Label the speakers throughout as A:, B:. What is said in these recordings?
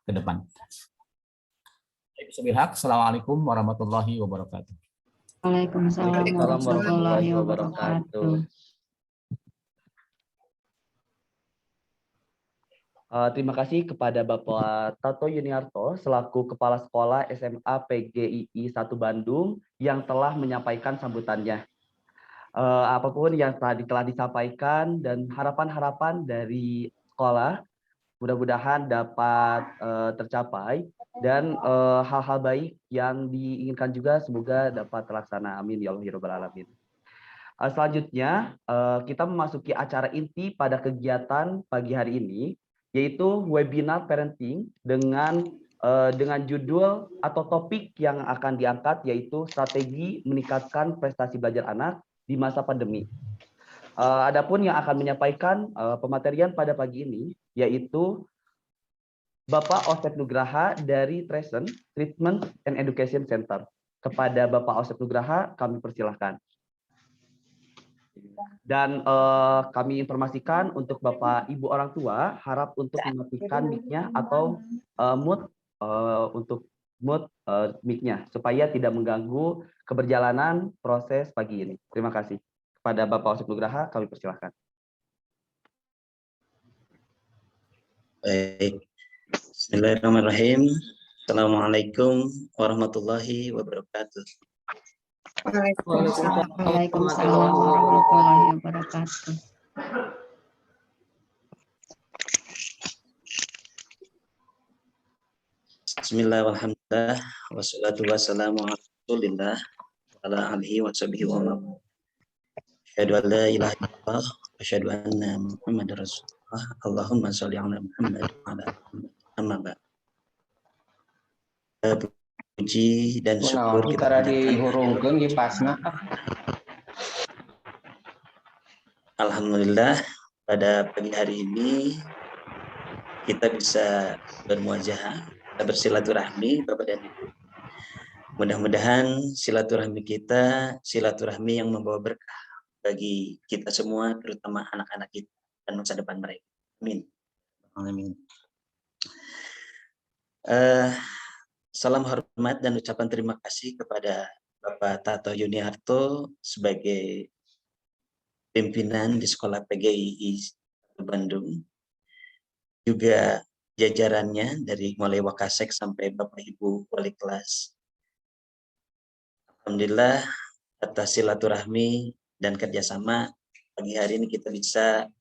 A: ke depan. Assalamualaikum warahmatullahi wabarakatuh.
B: Waalaikumsalam warahmatullahi wabarakatuh.
C: Terima kasih kepada Bapak Tato Yuniarto selaku Kepala Sekolah SMA PGII 1 Bandung yang telah menyampaikan sambutannya. Apapun yang telah disampaikan dan harapan-harapan dari sekolah mudah-mudahan dapat tercapai dan hal-hal baik yang diinginkan juga semoga dapat terlaksana. Amin ya Allah ya Rabbal Alamin. Selanjutnya kita memasuki acara inti pada kegiatan pagi hari ini, yaitu webinar parenting dengan judul atau topik yang akan diangkat yaitu strategi meningkatkan prestasi belajar anak di masa pandemi. Adapun yang akan menyampaikan pematerian pada pagi ini yaitu Bapak Osep Nugraha dari Trescent Treatment and Education Center. Kepada Bapak Osep Nugraha kami persilahkan. Dan kami informasikan untuk Bapak Ibu orang tua harap untuk mematikan mic-nya atau mute untuk mute mic-nya supaya tidak mengganggu keberjalanan proses pagi ini. Terima kasih. Kepada Bapak Osep Nugraha kami persilahkan.
D: Baik. Bismillahirrahmanirrahim. Assalamualaikum warahmatullahi wabarakatuh.
B: Waalaikumsalam warahmatullahi wabarakatuh.
D: Bismillahirrahmanirrahim. Wassalatu wassalamu ala Rasulillah wa ala alihi wa sahbihi wa man. Asyhadu an la ilaha illallah wa asyhadu anna Muhammadar Rasulullah. Allahumma shalli ala Muhammad wa ala ali Muhammad. Puji dan syukur kita
E: dihurungkeun di pasna.
D: Alhamdulillah pada pagi hari ini kita bisa bermuajahah, kita bersilaturahmi Bapak dan Ibu. Mudah-mudahan silaturahmi kita silaturahmi yang membawa berkah bagi kita semua, terutama anak-anak kita dan masa depan mereka. Amin. Amin. Salam hormat dan ucapan terima kasih kepada Bapak Tato Yuniarto sebagai pimpinan di Sekolah PGII Bandung, juga jajarannya dari mulai Wakasek sampai Bapak Ibu Wali kelas. Alhamdulillah atas silaturahmi dan kerjasama pagi hari ini kita bisa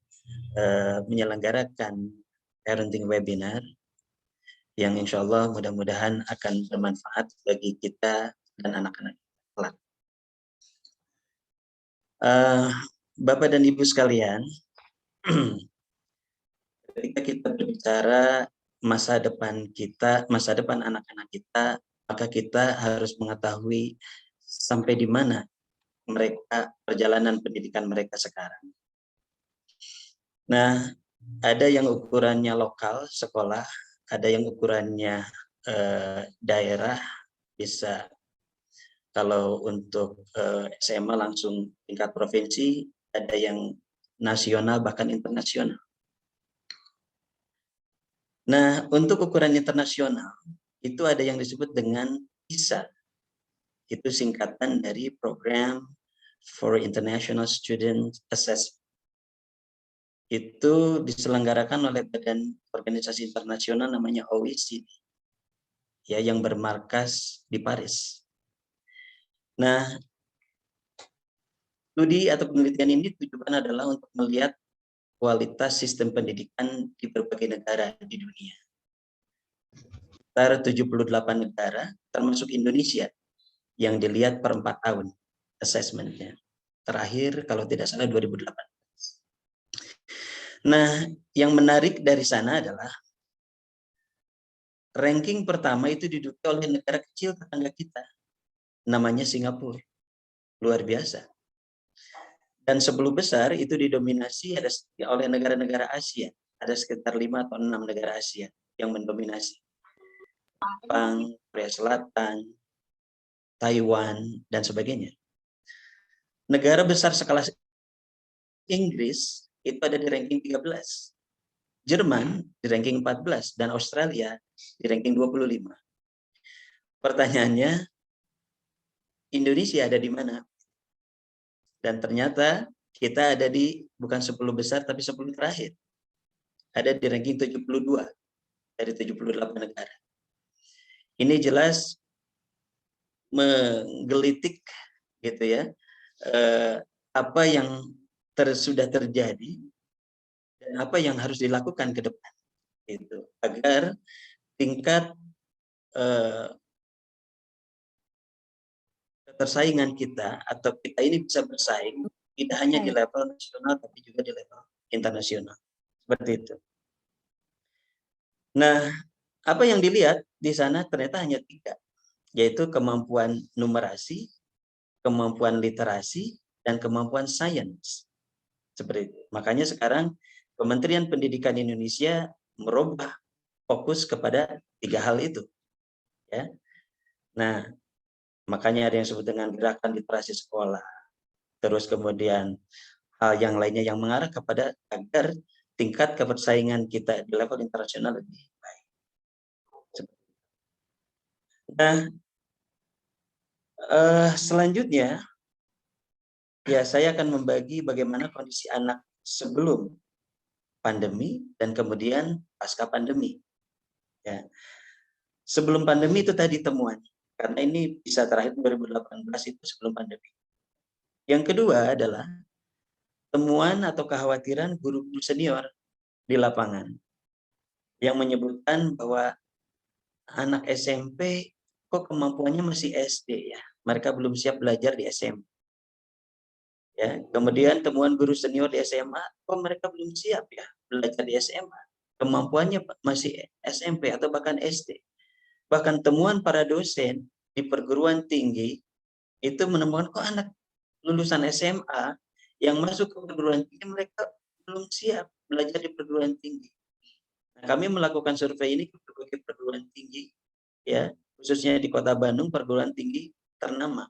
D: menyelenggarakan parenting webinar yang insya Allah mudah-mudahan akan bermanfaat bagi kita dan anak-anak kelak. Bapak dan Ibu sekalian, ketika kita berbicara masa depan kita, masa depan anak-anak kita, maka kita harus mengetahui sampai di mana mereka perjalanan pendidikan mereka sekarang. Nah, ada yang ukurannya lokal sekolah, ada yang ukurannya daerah, bisa kalau untuk SMA langsung tingkat provinsi, ada yang nasional bahkan internasional. Nah, untuk ukuran internasional itu ada yang disebut dengan PISA. Itu singkatan dari Program for International Student Assessment. Itu diselenggarakan oleh badan organisasi internasional namanya OECD, ya, yang bermarkas di Paris. Nah, studi atau penelitian ini tujuan adalah untuk melihat kualitas sistem pendidikan di berbagai negara di dunia. Sekitar 78 negara, termasuk Indonesia, yang dilihat per 4 tahun assessment-nya. Terakhir, kalau tidak salah 2008. Nah, yang menarik dari sana adalah ranking pertama itu diduduki oleh negara kecil tetangga kita, namanya Singapura. Luar biasa. Dan 10 besar itu didominasi oleh negara-negara Asia. Ada sekitar 5 atau 6 negara Asia yang mendominasi. Jepang, Korea Selatan, Taiwan, dan sebagainya. Negara besar sekelas Inggris itu ada di ranking 13. Jerman di ranking 14 dan Australia di ranking 25. Pertanyaannya, Indonesia ada di mana? Dan ternyata kita ada di bukan 10 besar tapi 10 terakhir. Ada di ranking 72 dari 78 negara. Ini jelas menggelitik gitu ya, apa yang sudah terjadi dan apa yang harus dilakukan ke depan gitu, agar tingkat ketersaingan kita atau kita ini bisa bersaing tidak hanya di level nasional tapi juga di level internasional. Seperti itu. Nah, apa yang dilihat di sana ternyata hanya 3, yaitu kemampuan numerasi, kemampuan literasi, dan kemampuan sains. Seperti itu. Makanya sekarang Kementerian Pendidikan Indonesia merubah fokus kepada 3 hal itu. Ya. Nah, makanya ada yang disebut dengan gerakan literasi sekolah. Terus kemudian hal yang lainnya yang mengarah kepada agar tingkat kepersaingan kita di level internasional lebih baik. Nah, selanjutnya ya saya akan membagi bagaimana kondisi anak sebelum pandemi dan kemudian pasca pandemi. Ya. Sebelum pandemi itu tadi temuan, karena ini bisa terakhir 2018 itu sebelum pandemi. Yang kedua adalah temuan atau kekhawatiran guru-guru senior di lapangan yang menyebutkan bahwa anak SMP kok kemampuannya masih SD ya, mereka belum siap belajar di SMP. Ya, kemudian temuan guru senior di SMA, kok mereka belum siap ya belajar di SMA, kemampuannya masih SMP atau bahkan SD. Bahkan temuan para dosen di perguruan tinggi itu menemukan kok anak lulusan SMA yang masuk ke perguruan tinggi mereka belum siap belajar di perguruan tinggi. Nah, kami melakukan survei ini ke berbagai perguruan tinggi, ya khususnya di Kota Bandung perguruan tinggi ternama.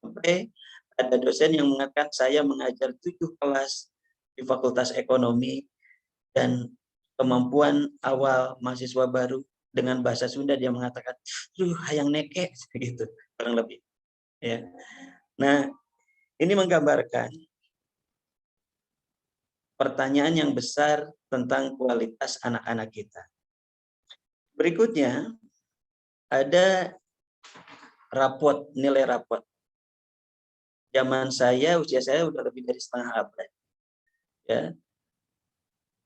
D: Sampai ada dosen yang mengatakan saya mengajar 7 kelas di Fakultas Ekonomi dan kemampuan awal mahasiswa baru dengan bahasa Sunda dia mengatakan, hayang neke gitu kurang lebih. Ya. Nah, ini menggambarkan pertanyaan yang besar tentang kualitas anak-anak kita. Berikutnya ada rapot, nilai rapot. Zaman saya, usia saya udah lebih dari setengah abad. Ya.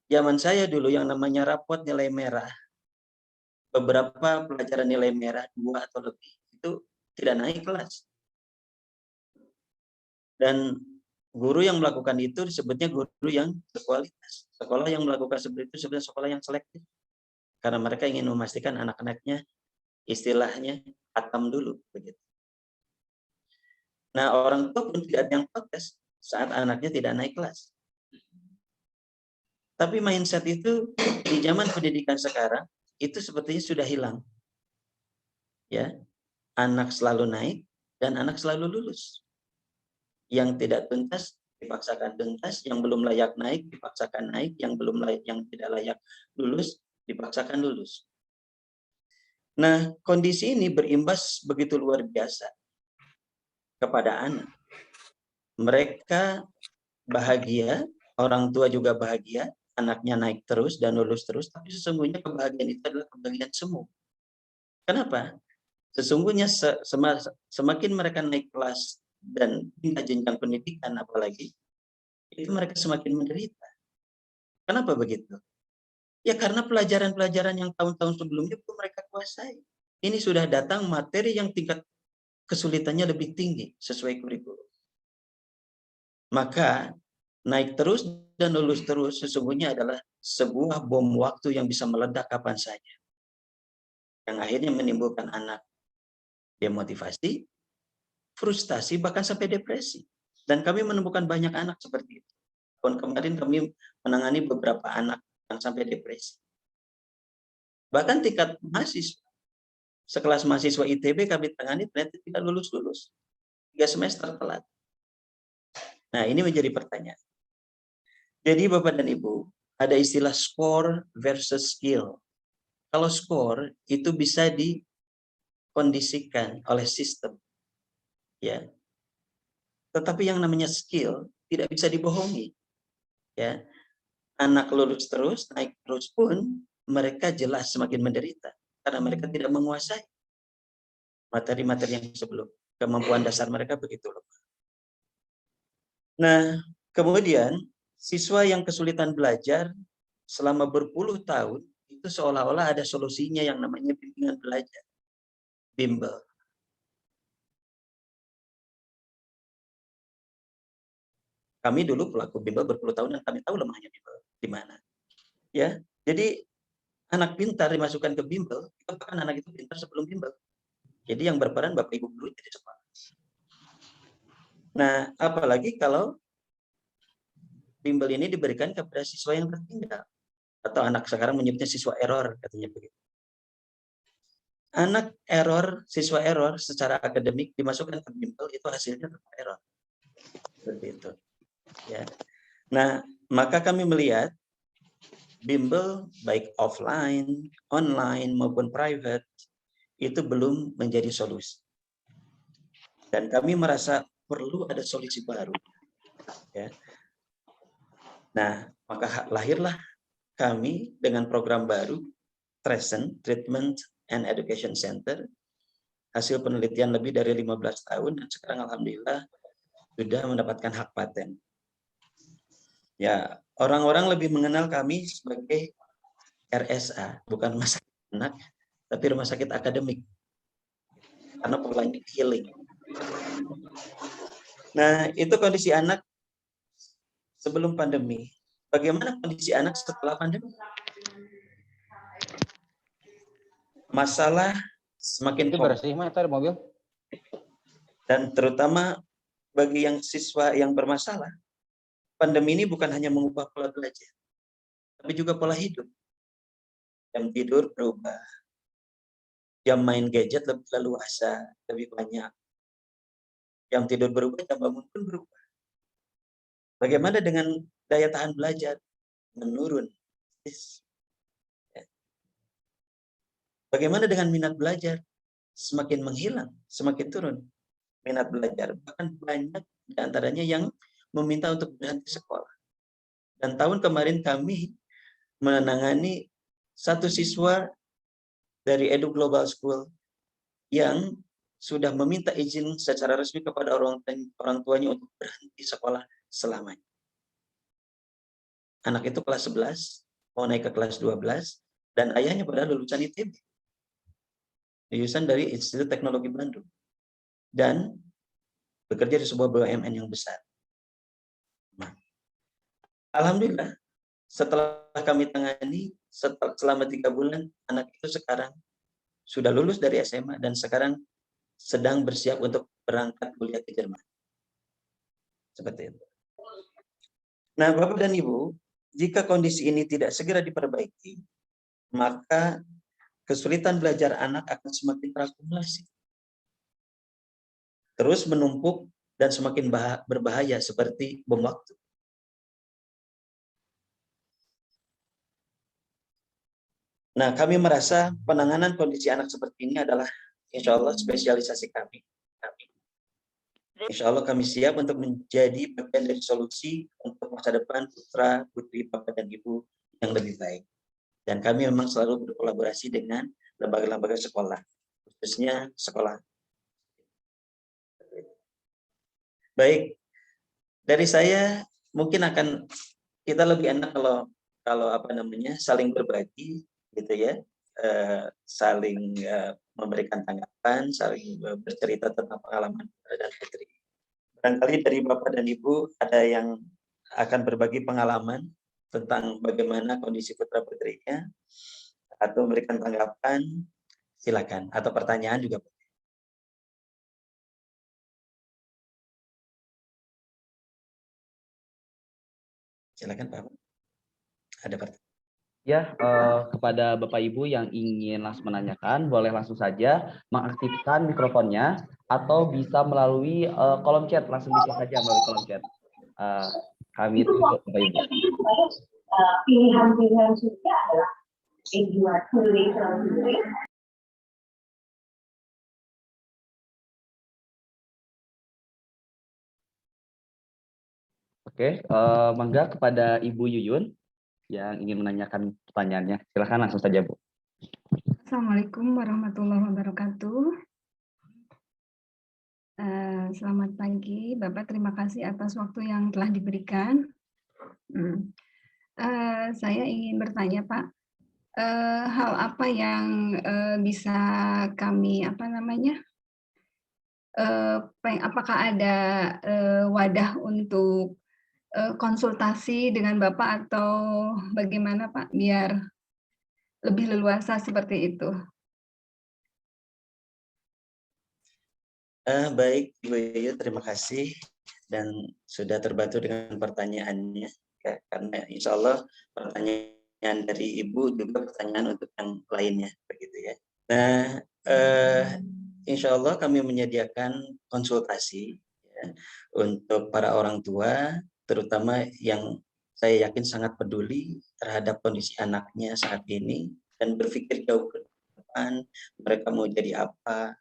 D: Zaman saya dulu yang namanya rapot nilai merah, beberapa pelajaran nilai merah 2 atau lebih itu tidak naik kelas. Dan guru yang melakukan itu disebutnya guru yang berkualitas. Sekolah yang melakukan seperti itu sebenarnya sekolah yang selektif. Karena mereka ingin memastikan anak-anaknya istilahnya hatam dulu begitu. Nah, orang tua pun tidak ada yang protes saat anaknya tidak naik kelas. Tapi mindset itu di zaman pendidikan sekarang itu sepertinya sudah hilang. Ya. Anak selalu naik dan anak selalu lulus. Yang tidak tuntas dipaksakan tuntas, yang belum layak naik dipaksakan naik, yang belum layak, yang tidak layak lulus dipaksakan lulus. Nah, kondisi ini berimbas begitu luar biasa kepada anak. Mereka bahagia, orang tua juga bahagia, anaknya naik terus dan lulus terus, tapi sesungguhnya kebahagiaan itu adalah kebahagiaan semu. Kenapa? Sesungguhnya semakin mereka naik kelas dan tingkat jenjang pendidikan apalagi, itu mereka semakin menderita. Kenapa begitu? Ya karena pelajaran-pelajaran yang tahun-tahun sebelumnya belum mereka kuasai. Ini sudah datang materi yang tingkat kesulitannya lebih tinggi sesuai kurikulum. Maka naik terus dan lulus terus sesungguhnya adalah sebuah bom waktu yang bisa meledak kapan saja. Yang akhirnya menimbulkan anak demotivasi, frustasi, bahkan sampai depresi. Dan kami menemukan banyak anak seperti itu. Tahun kemarin kami menangani beberapa anak yang sampai depresi. Bahkan tingkat mahasiswa, sekelas mahasiswa ITB kami tangani ternyata tidak lulus-lulus. 3 semester telat. Nah, ini menjadi pertanyaan. Jadi Bapak dan Ibu, ada istilah score versus skill. Kalau score itu bisa dikondisikan oleh sistem, ya. Tetapi yang namanya skill tidak bisa dibohongi, ya. Anak lulus terus, naik terus pun mereka jelas semakin menderita karena mereka tidak menguasai materi-materi yang sebelum. Kemampuan dasar mereka begitu lemah. Nah, kemudian siswa yang kesulitan belajar selama berpuluh tahun itu seolah-olah ada solusinya yang namanya bimbingan belajar, bimbel. Kami dulu pelaku bimbel berpuluh tahun dan kami tahu lemahnya bimbel di mana. Ya, jadi anak pintar dimasukkan ke bimbel, itu bahkan anak itu pintar sebelum bimbel. Jadi yang berperan Bapak Ibu guru jadi sekolah. Nah, apalagi kalau bimbel ini diberikan kepada siswa yang tertinggal. Atau anak sekarang menyebutnya siswa error, katanya begitu. Anak error, siswa error secara akademik dimasukkan ke bimbel, itu hasilnya tetap error. Seperti itu. Ya. Nah, maka kami melihat bimbel baik offline, online maupun private itu belum menjadi solusi. Dan kami merasa perlu ada solusi baru. Ya. Nah, maka lahirlah kami dengan program baru, Trescent, Treatment and Education Center, hasil penelitian lebih dari 15 tahun, dan sekarang alhamdulillah sudah mendapatkan hak paten. Ya, orang-orang lebih mengenal kami sebagai RSA, bukan rumah sakit anak, tapi rumah sakit akademik. Karena polanya healing. Nah, itu kondisi anak sebelum pandemi. Bagaimana kondisi anak setelah pandemi? Masalah semakin
E: bersih meter mobil.
D: Dan terutama bagi yang siswa yang bermasalah, pandemi ini bukan hanya mengubah pola belajar, tapi juga pola hidup. Jam tidur berubah, jam main gadget lebih leluasa, lebih banyak. Jam tidur berubah, jam bangun pun berubah. Bagaimana dengan daya tahan belajar? Menurun. Bagaimana dengan minat belajar? Semakin menghilang, semakin turun minat belajar. Bahkan banyak di antaranya yang meminta untuk berhenti sekolah. Dan tahun kemarin kami menangani satu siswa dari Edu Global School yang sudah meminta izin secara resmi kepada orang tuanya untuk berhenti sekolah selamanya. Anak itu kelas 11, mau naik ke kelas 12, dan ayahnya padahal lulusan ITB. Lulusan dari Institut Teknologi Bandung. Dan bekerja di sebuah BUMN yang besar. Nah, alhamdulillah, setelah kami tangani, selama 3 bulan, anak itu sekarang sudah lulus dari SMA dan sekarang sedang bersiap untuk berangkat kuliah ke Jerman. Seperti itu. Nah, Bapak dan Ibu, jika kondisi ini tidak segera diperbaiki, maka kesulitan belajar anak akan semakin terakumulasi. Terus menumpuk dan semakin berbahaya seperti bom waktu. Nah, kami merasa penanganan kondisi anak seperti ini adalah insya Allah spesialisasi kami. Insya Allah kami siap untuk menjadi bagian dari solusi untuk masa depan putra, putri, Bapak dan Ibu yang lebih baik. Dan kami memang selalu berkolaborasi dengan lembaga-lembaga sekolah, khususnya sekolah. Baik, dari saya mungkin akan kita lebih enak kalau saling berbagi, gitu ya, saling memberikan tanggapan, saling bercerita tentang pengalaman dan putri. Barangkali dari Bapak dan Ibu ada yang akan berbagi pengalaman tentang bagaimana kondisi putra putrinya atau memberikan tanggapan, silakan, atau pertanyaan juga. Silakan Pak. Ada pertanyaan?
C: Ya, kepada Bapak Ibu yang ingin langsung menanyakan, boleh langsung saja mengaktifkan mikrofonnya atau bisa melalui kolom chat, langsung bisa saja melalui kolom chat. Kami tunggu Bapak Ibu.
F: pilihan-pilihan sudah adalah if you are truly hungry.
C: Oke, mangga kepada Ibu Yuyun yang ingin menanyakan pertanyaannya. Silakan langsung saja, Bu.
B: Assalamualaikum warahmatullahi wabarakatuh. Selamat pagi, Bapak. Terima kasih atas waktu yang telah diberikan. Saya ingin bertanya, Pak, hal apa yang bisa kami apakah ada wadah untuk konsultasi dengan Bapak atau bagaimana, Pak, biar lebih leluasa seperti itu?
D: Baik, Ibu Yuyu, terima kasih dan sudah terbantu dengan pertanyaannya. Ya, karena insya Allah pertanyaan dari Ibu juga pertanyaan untuk yang lainnya, begitu ya. Nah, insya Allah kami menyediakan konsultasi ya, untuk para orang tua, terutama yang saya yakin sangat peduli terhadap kondisi anaknya saat ini dan berpikir jauh ke depan, mereka mau jadi apa,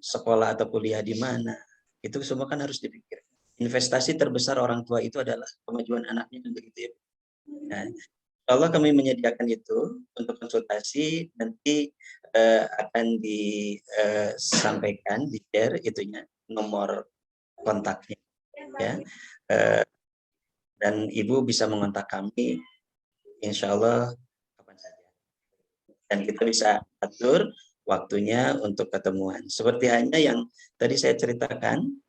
D: sekolah atau kuliah di mana, itu semua kan harus dipikir. Investasi terbesar orang tua itu adalah kemajuan anaknya, begitu ya. Nah, Allah kami menyediakan itu untuk konsultasi, nanti akan disampaikan di share itunya nomor kontaknya ya, dan Ibu bisa mengontak kami insya Allah kapan saja dan kita bisa atur waktunya untuk ketemuan. Seperti hanya yang tadi saya ceritakan,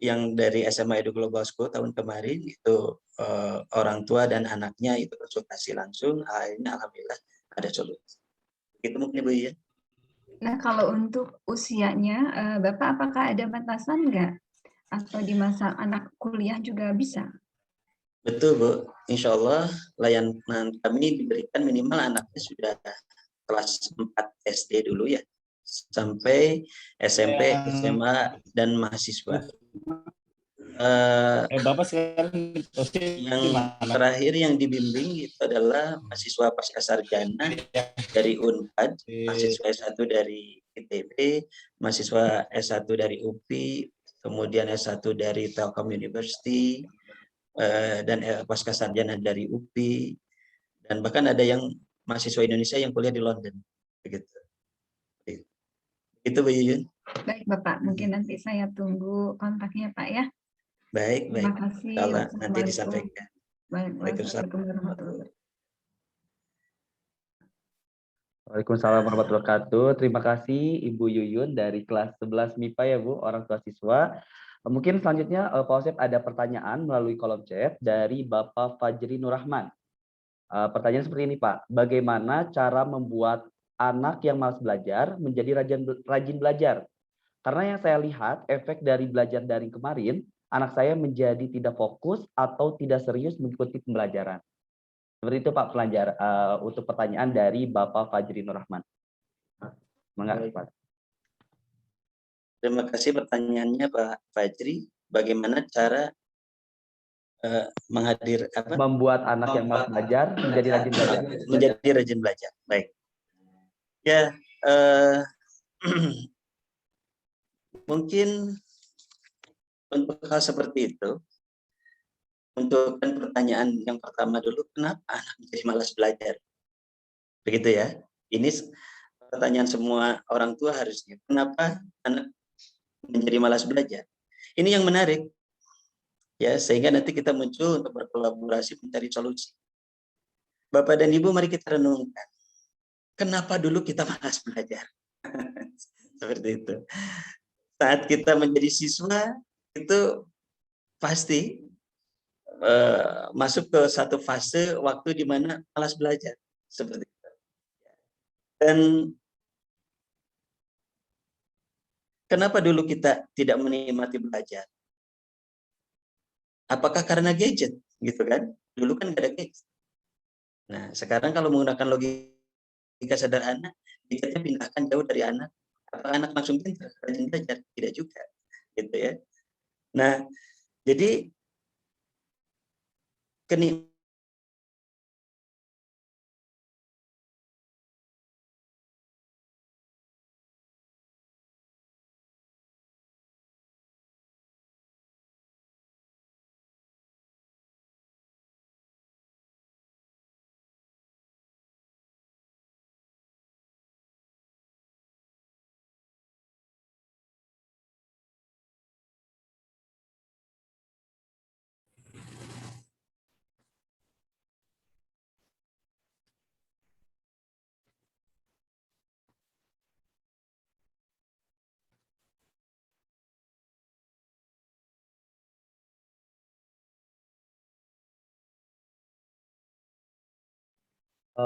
D: yang dari SMA Edu Global School tahun kemarin itu orang tua dan anaknya itu konsultasi langsung, akhirnya alhamdulillah ada solusi. Itu mungkin Ibu ya.
B: Nah, kalau untuk usianya, Bapak apakah ada batasan nggak? Atau di masa anak kuliah juga bisa?
D: Betul Bu, insya Allah layanan kami diberikan minimal anaknya sudah kelas 4 SD dulu ya, sampai SMP, SMA, dan mahasiswa.
A: Bapak sekarang
D: Yang terakhir yang dibimbing itu adalah mahasiswa pasca sarjana dari Unpad, mahasiswa S1 dari ITB, mahasiswa S1 dari UPI, kemudian S1 dari Telkom University, dan pasca sarjana dari UPI, dan bahkan ada yang mahasiswa Indonesia yang kuliah di London, begitu. Itu Bu Yuyun.
B: Baik Bapak, mungkin nanti saya tunggu kontaknya Pak ya.
D: Baik,
B: Terima
D: baik.
B: kasih.
D: Kalau nanti disampaikan.
B: Waalaikumsalam warahmatullahi wabarakatuh.
C: Waalaikumsalam warahmatullahi wabarakatuh. Terima kasih Ibu Yuyun dari kelas 11 MIPA ya Bu, orang tua siswa. Mungkin selanjutnya Pak Osep ada pertanyaan melalui kolom chat dari Bapak Fajri Nurrahman. Pertanyaan seperti ini Pak, bagaimana cara membuat anak yang malas belajar menjadi rajin belajar? Karena yang saya lihat efek dari belajar daring kemarin, anak saya menjadi tidak fokus atau tidak serius mengikuti pembelajaran. Seperti itu Pak untuk pertanyaan dari Bapak Fajri Nurrahman. Pak.
D: Terima kasih pertanyaannya Pak Fajri. Bagaimana cara
C: membuat anak yang malas belajar menjadi rajin belajar?
D: Menjadi rajin belajar. Baik. Ya, mungkin untuk hal seperti itu, untuk pertanyaan yang pertama dulu, kenapa anak menjadi malas belajar? Begitu ya. Ini pertanyaan semua orang tua harusnya. Kenapa anak menjadi malas belajar? Ini yang menarik. Ya, sehingga nanti kita muncul untuk berkolaborasi mencari solusi. Bapak dan Ibu, mari kita renungkan. Kenapa dulu kita malas belajar? Seperti itu. Saat kita menjadi siswa, itu pasti masuk ke satu fase waktu di mana malas belajar. Seperti itu. Dan kenapa dulu kita tidak menikmati belajar? Apakah karena gadget? Gitu kan? Dulu kan nggak ada gadget. Nah, sekarang kalau menggunakan logika sederhana, gadgetnya pindahkan jauh dari anak. Apakah anak langsung pintar, rajin belajar? Tidak juga. Gitu ya. Nah, Jadi kenikmatan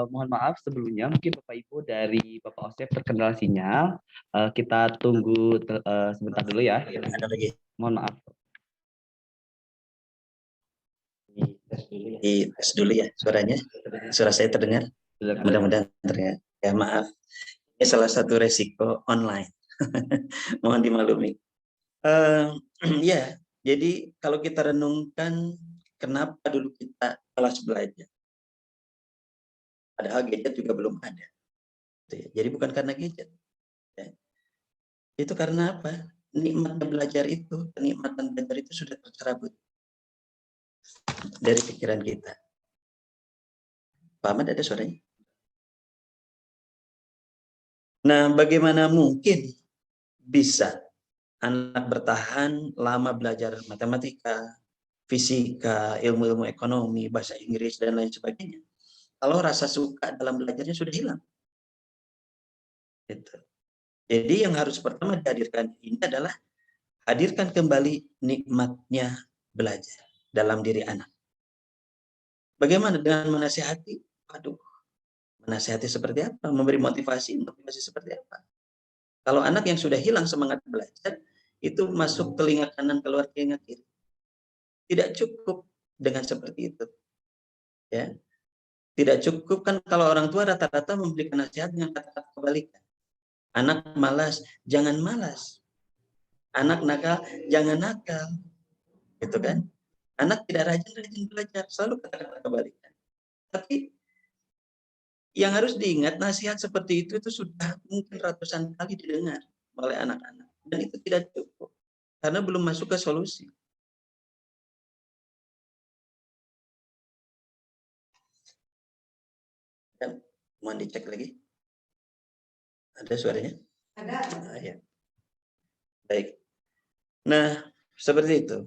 C: Mohon maaf sebelumnya, mungkin Bapak Ibu dari Bapak Osep terkendala sinyal. Kita tunggu sebentar dulu ya.
D: ada lagi.
C: Mohon maaf.
D: Tes dulu ya suaranya. Suara saya terdengar? Mudah-mudahan terdengar. Ya maaf. Ini salah satu resiko online. Mohon dimaklumi. Ya, jadi kalau kita renungkan kenapa dulu kita kelas belajar. Padahal gadget juga belum ada. Jadi bukan karena gadget. Ya. Itu karena apa? Nikmatnya belajar itu, kenikmatan belajar itu sudah tercerabut dari pikiran kita. Pak Ahmad ada suaranya? Nah, bagaimana mungkin bisa anak bertahan lama belajar matematika, fisika, ilmu-ilmu ekonomi, bahasa Inggris, dan lain sebagainya, kalau rasa suka dalam belajarnya sudah hilang. Gitu. Jadi yang harus pertama dihadirkan ini adalah hadirkan kembali nikmatnya belajar dalam diri anak. Bagaimana dengan menasihati? Aduh, menasihati seperti apa? Memberi motivasi seperti apa? Kalau anak yang sudah hilang semangat belajar, itu masuk telinga kanan keluar telinga kiri. Tidak cukup dengan seperti itu. Ya. Tidak cukup kan kalau orang tua rata-rata memberikan nasihat dengan kata-kata kebalikan. Anak malas, jangan malas. Anak nakal, jangan nakal. Gitu kan? Anak tidak rajin belajar, selalu kata-kata kebalikan. Tapi yang harus diingat, nasihat seperti itu sudah mungkin ratusan kali didengar oleh anak-anak. Dan itu tidak cukup. Karena belum masuk ke solusi. Dan mohon dicek lagi. Ada suaranya? Ada. Nah, ya. Baik. Nah, seperti itu.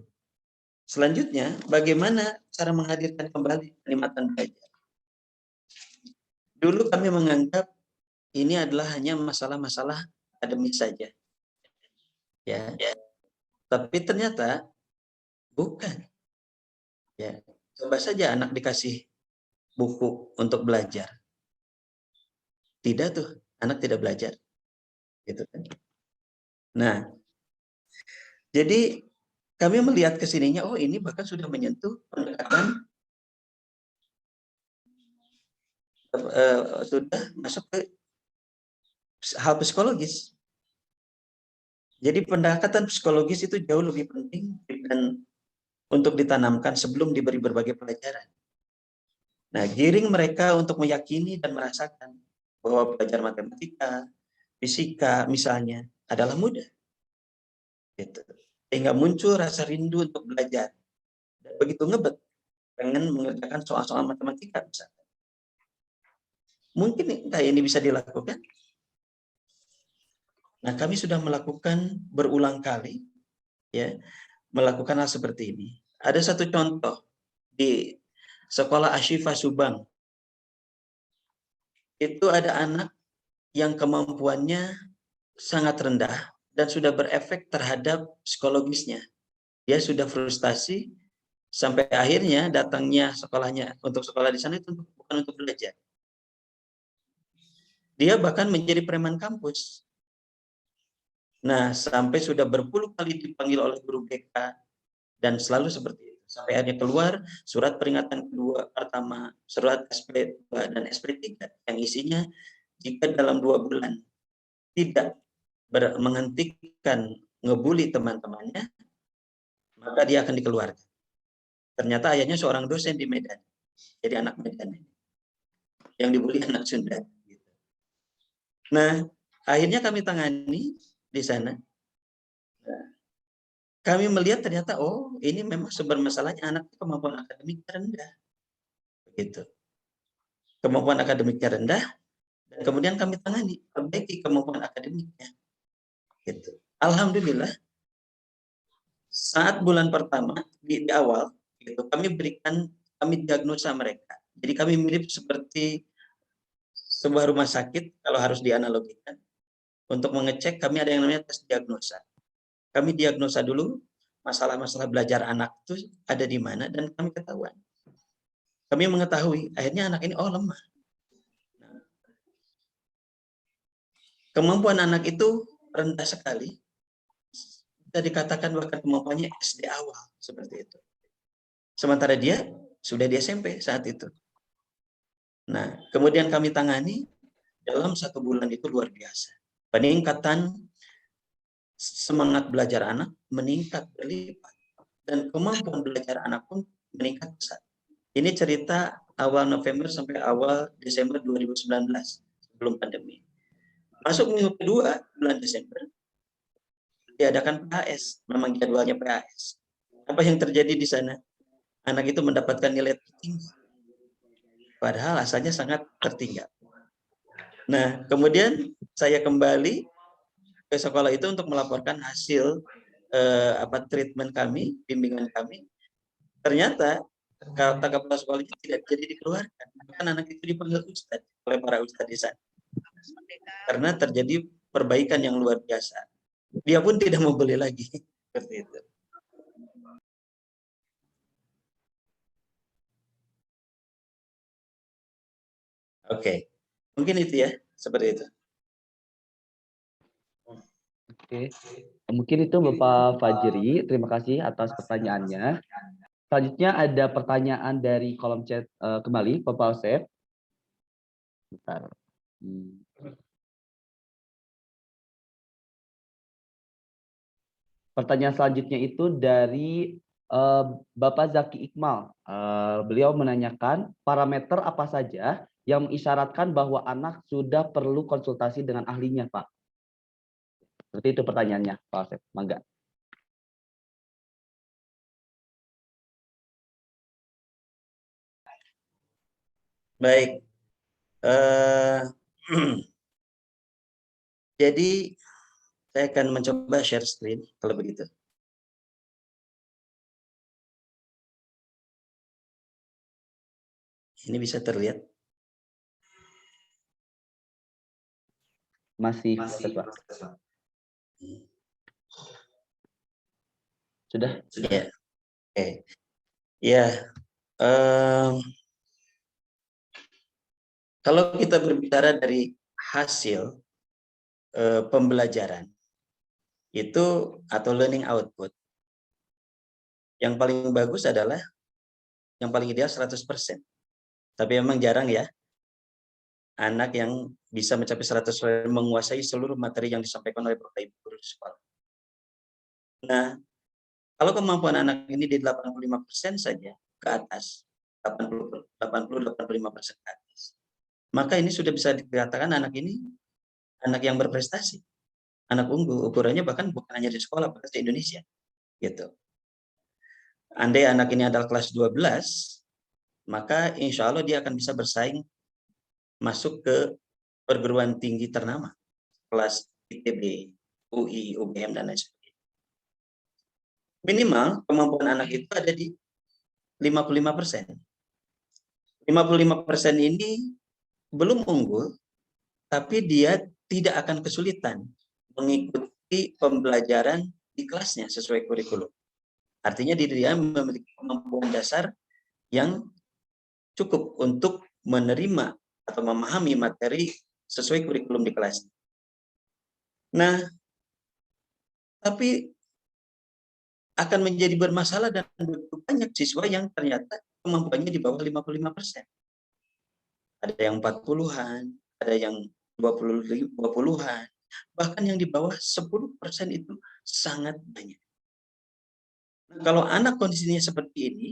D: Selanjutnya, bagaimana cara menghadirkan kembali kenikmatan belajar? Dulu kami menganggap ini adalah hanya masalah-masalah akademis saja. Ya. Tapi ternyata bukan. Ya. Coba saja anak dikasih buku untuk belajar. Tidak tuh, anak tidak belajar. Gitu kan. Nah, jadi kami melihat ke sininya, oh ini bahkan sudah menyentuh pendekatan sudah masuk ke hal psikologis. Jadi pendekatan psikologis itu jauh lebih penting dan untuk ditanamkan sebelum diberi berbagai pelajaran. Nah, giring mereka untuk meyakini dan merasakan bahwa belajar matematika, fisika misalnya adalah mudah. Gitu. Sehingga muncul rasa rindu untuk belajar. Dan begitu ngebet, pengen mengerjakan soal-soal matematika misalnya. Mungkin ini bisa dilakukan. Nah, kami sudah melakukan berulang kali, ya, melakukan hal seperti ini. Ada satu contoh di sekolah Ashifa Subang. Itu ada anak yang kemampuannya sangat rendah dan sudah berefek terhadap psikologisnya. Dia sudah frustasi sampai akhirnya datangnya sekolahnya untuk sekolah di sana itu bukan untuk belajar. Dia bahkan menjadi preman kampus. Nah, sampai sudah berpuluh kali dipanggil oleh guru BK dan selalu seperti itu. Sampai akhirnya keluar surat peringatan kedua pertama, surat SP2 dan SP3 yang isinya jika dalam 2 bulan tidak menghentikan ngebully teman-temannya, maka dia akan dikeluarkan. Ternyata ayahnya seorang dosen di Medan, jadi anak Medan yang dibully anak Sunda. Nah, akhirnya kami tangani di sana. Nah, kami melihat ternyata, oh ini memang sumber masalahnya anak kemampuan akademiknya rendah. Begitu. Kemampuan akademiknya rendah, dan kemudian kami tangani, perbaiki kemampuan akademiknya. Gitu. Alhamdulillah, saat bulan pertama di awal, gitu, kami diagnosa mereka. Jadi kami mirip seperti sebuah rumah sakit kalau harus dianalogikan. Untuk mengecek, kami ada yang namanya tes diagnosa. Kami diagnosa dulu masalah-masalah belajar anak itu ada di mana, dan kami ketahuan. Kami mengetahui, akhirnya anak ini lemah. Kemampuan anak itu rendah sekali. Bisa dikatakan bahkan kemampuannya SD awal, seperti itu. Sementara dia sudah di SMP saat itu. Nah, kemudian kami tangani dalam 1 bulan itu luar biasa. Peningkatan semangat belajar anak meningkat berlipat. Dan kemampuan belajar anak pun meningkat besar. Ini cerita awal November sampai awal Desember 2019, sebelum pandemi. Masuk minggu kedua, bulan Desember, diadakan PAS, memang jadwalnya PAS. Apa yang terjadi di sana? Anak itu mendapatkan nilai tertinggi. Padahal asalnya sangat tertinggal. Nah, kemudian saya kembali ke sekolah itu untuk melaporkan hasil treatment kami, bimbingan kami. Ternyata kata kepala sekolahnya tidak jadi dikeluarkan. Bahkan anak itu dipanggil ustadz oleh para ustadz di sana. Karena terjadi perbaikan yang luar biasa. Dia pun tidak mau beli lagi. Seperti itu. Oke. Mungkin itu ya, seperti itu.
C: Oke. Mungkin itu Bapak Fajri. Terima kasih atas pertanyaannya. Selanjutnya ada pertanyaan dari kolom chat kembali, Bapak Osef. Bentar. Pertanyaan selanjutnya itu dari Bapak Zaki Iqmal. Beliau menanyakan parameter apa saja yang mengisyaratkan bahwa anak sudah perlu konsultasi dengan ahlinya, Pak. Seperti itu pertanyaannya, Pak Osef. Mangga.
D: Baik. Jadi saya akan mencoba share screen kalau begitu. Ini bisa terlihat?
C: Masih Pak. Sudah?
D: Ya. Oke. Ya. Kalau kita berbicara dari hasil pembelajaran itu atau learning output, yang paling bagus adalah yang paling ideal 100%. Tapi memang jarang ya anak yang bisa mencapai 100% menguasai seluruh materi yang disampaikan oleh Bapak Ibu guru di sekolah. Nah, kalau kemampuan anak ini di 85% saja ke atas, 80-85% ke atas, maka ini sudah bisa dikatakan anak ini anak yang berprestasi, anak unggul. Ukurannya bahkan bukan hanya di sekolah, bahkan di Indonesia, gitu. Andai anak ini adalah kelas 12, maka insya Allah dia akan bisa bersaing masuk ke perguruan tinggi ternama, kelas ITB, UI, UGM, dan lain sebagainya. Minimal kemampuan anak itu ada di 55%. 55% ini belum unggul, tapi dia tidak akan kesulitan mengikuti pembelajaran di kelasnya sesuai kurikulum. Artinya dia memiliki kemampuan dasar yang cukup untuk menerima atau memahami materi sesuai kurikulum di kelas. Nah, tapi akan menjadi bermasalah dan banyak siswa yang ternyata kemampuannya di bawah 55%. Ada yang 40-an, ada yang 20-an, bahkan yang di bawah 10% itu sangat banyak. Nah, kalau anak kondisinya seperti ini,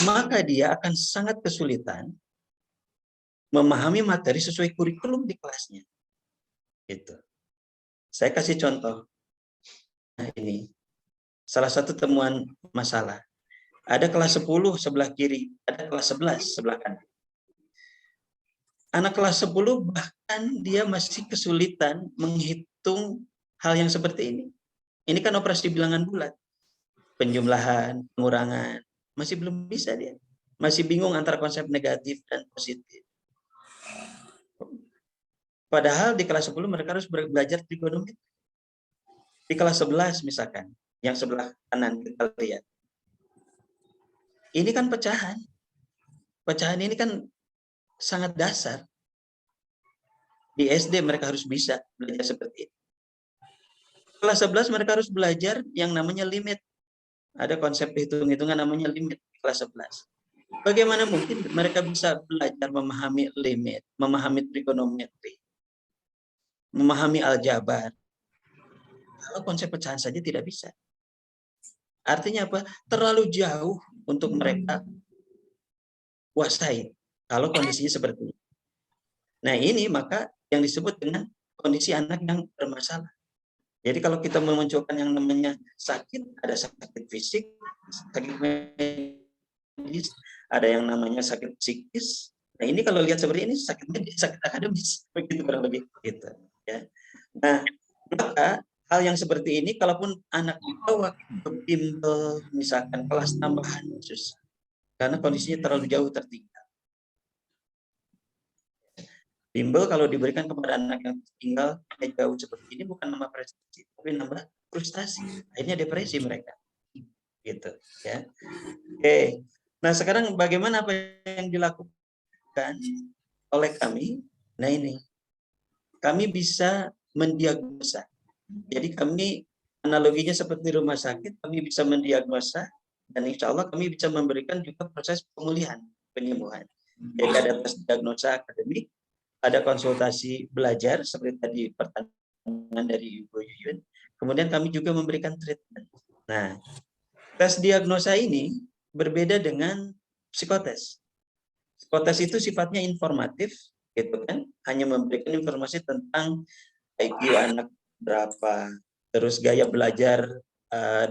D: maka dia akan sangat kesulitan memahami materi sesuai kurikulum di kelasnya. Gitu. Saya kasih contoh. Nah, ini salah satu temuan masalah. Ada kelas 10 sebelah kiri, ada kelas 11 sebelah kanan. Anak kelas 10 bahkan dia masih kesulitan menghitung hal yang seperti ini. Ini kan operasi bilangan bulat. Penjumlahan, pengurangan, masih belum bisa dia. Masih bingung antara konsep negatif dan positif. Padahal di kelas 10 mereka harus belajar trigonometri. Di kelas 11 misalkan, yang sebelah kanan kita lihat. Ini kan pecahan. Pecahan ini kan sangat dasar. Di SD mereka harus bisa belajar seperti ini. Kelas 11 mereka harus belajar yang namanya limit. Ada konsep hitung-hitungan namanya limit di kelas 11. Bagaimana mungkin mereka bisa belajar memahami limit, memahami trigonometri, memahami aljabar, kalau konsep pecahan saja tidak bisa? Artinya apa? Terlalu jauh untuk mereka kuasai kalau kondisinya seperti ini. Nah, ini maka yang disebut dengan kondisi anak yang bermasalah. Jadi kalau kita memunculkan yang namanya sakit, ada sakit fisik, sakit medis, ada yang namanya sakit psikis. Nah, ini kalau lihat seperti ini sakit medis, sakit akademis, begitu kurang lebih gitu ya. Nah, maka hal yang seperti ini kalaupun anak dibawa ke bimbel misalkan kelas tambahan susah karena kondisinya terlalu jauh tertinggal. Bimbel kalau diberikan kepada anak yang tinggal jauh seperti ini bukan nambah prestasi tapi nambah frustasi, akhirnya depresi mereka gitu ya. Oke, nah sekarang bagaimana apa yang dilakukan oleh kami? Nah ini kami bisa mendiagnosa. Jadi kami analoginya seperti rumah sakit, kami bisa mendiagnosa dan insya Allah kami bisa memberikan juga proses pemulihan, penyembuhan. Jadi ada tes diagnosa akademik, ada konsultasi belajar seperti tadi pertanyaan dari Ibu Yuyun. Kemudian kami juga memberikan treatment. Nah, tes diagnosa ini berbeda dengan psikotes. Psikotes itu sifatnya informatif, gitu kan? Hanya memberikan informasi tentang IQ anak berapa, terus gaya belajar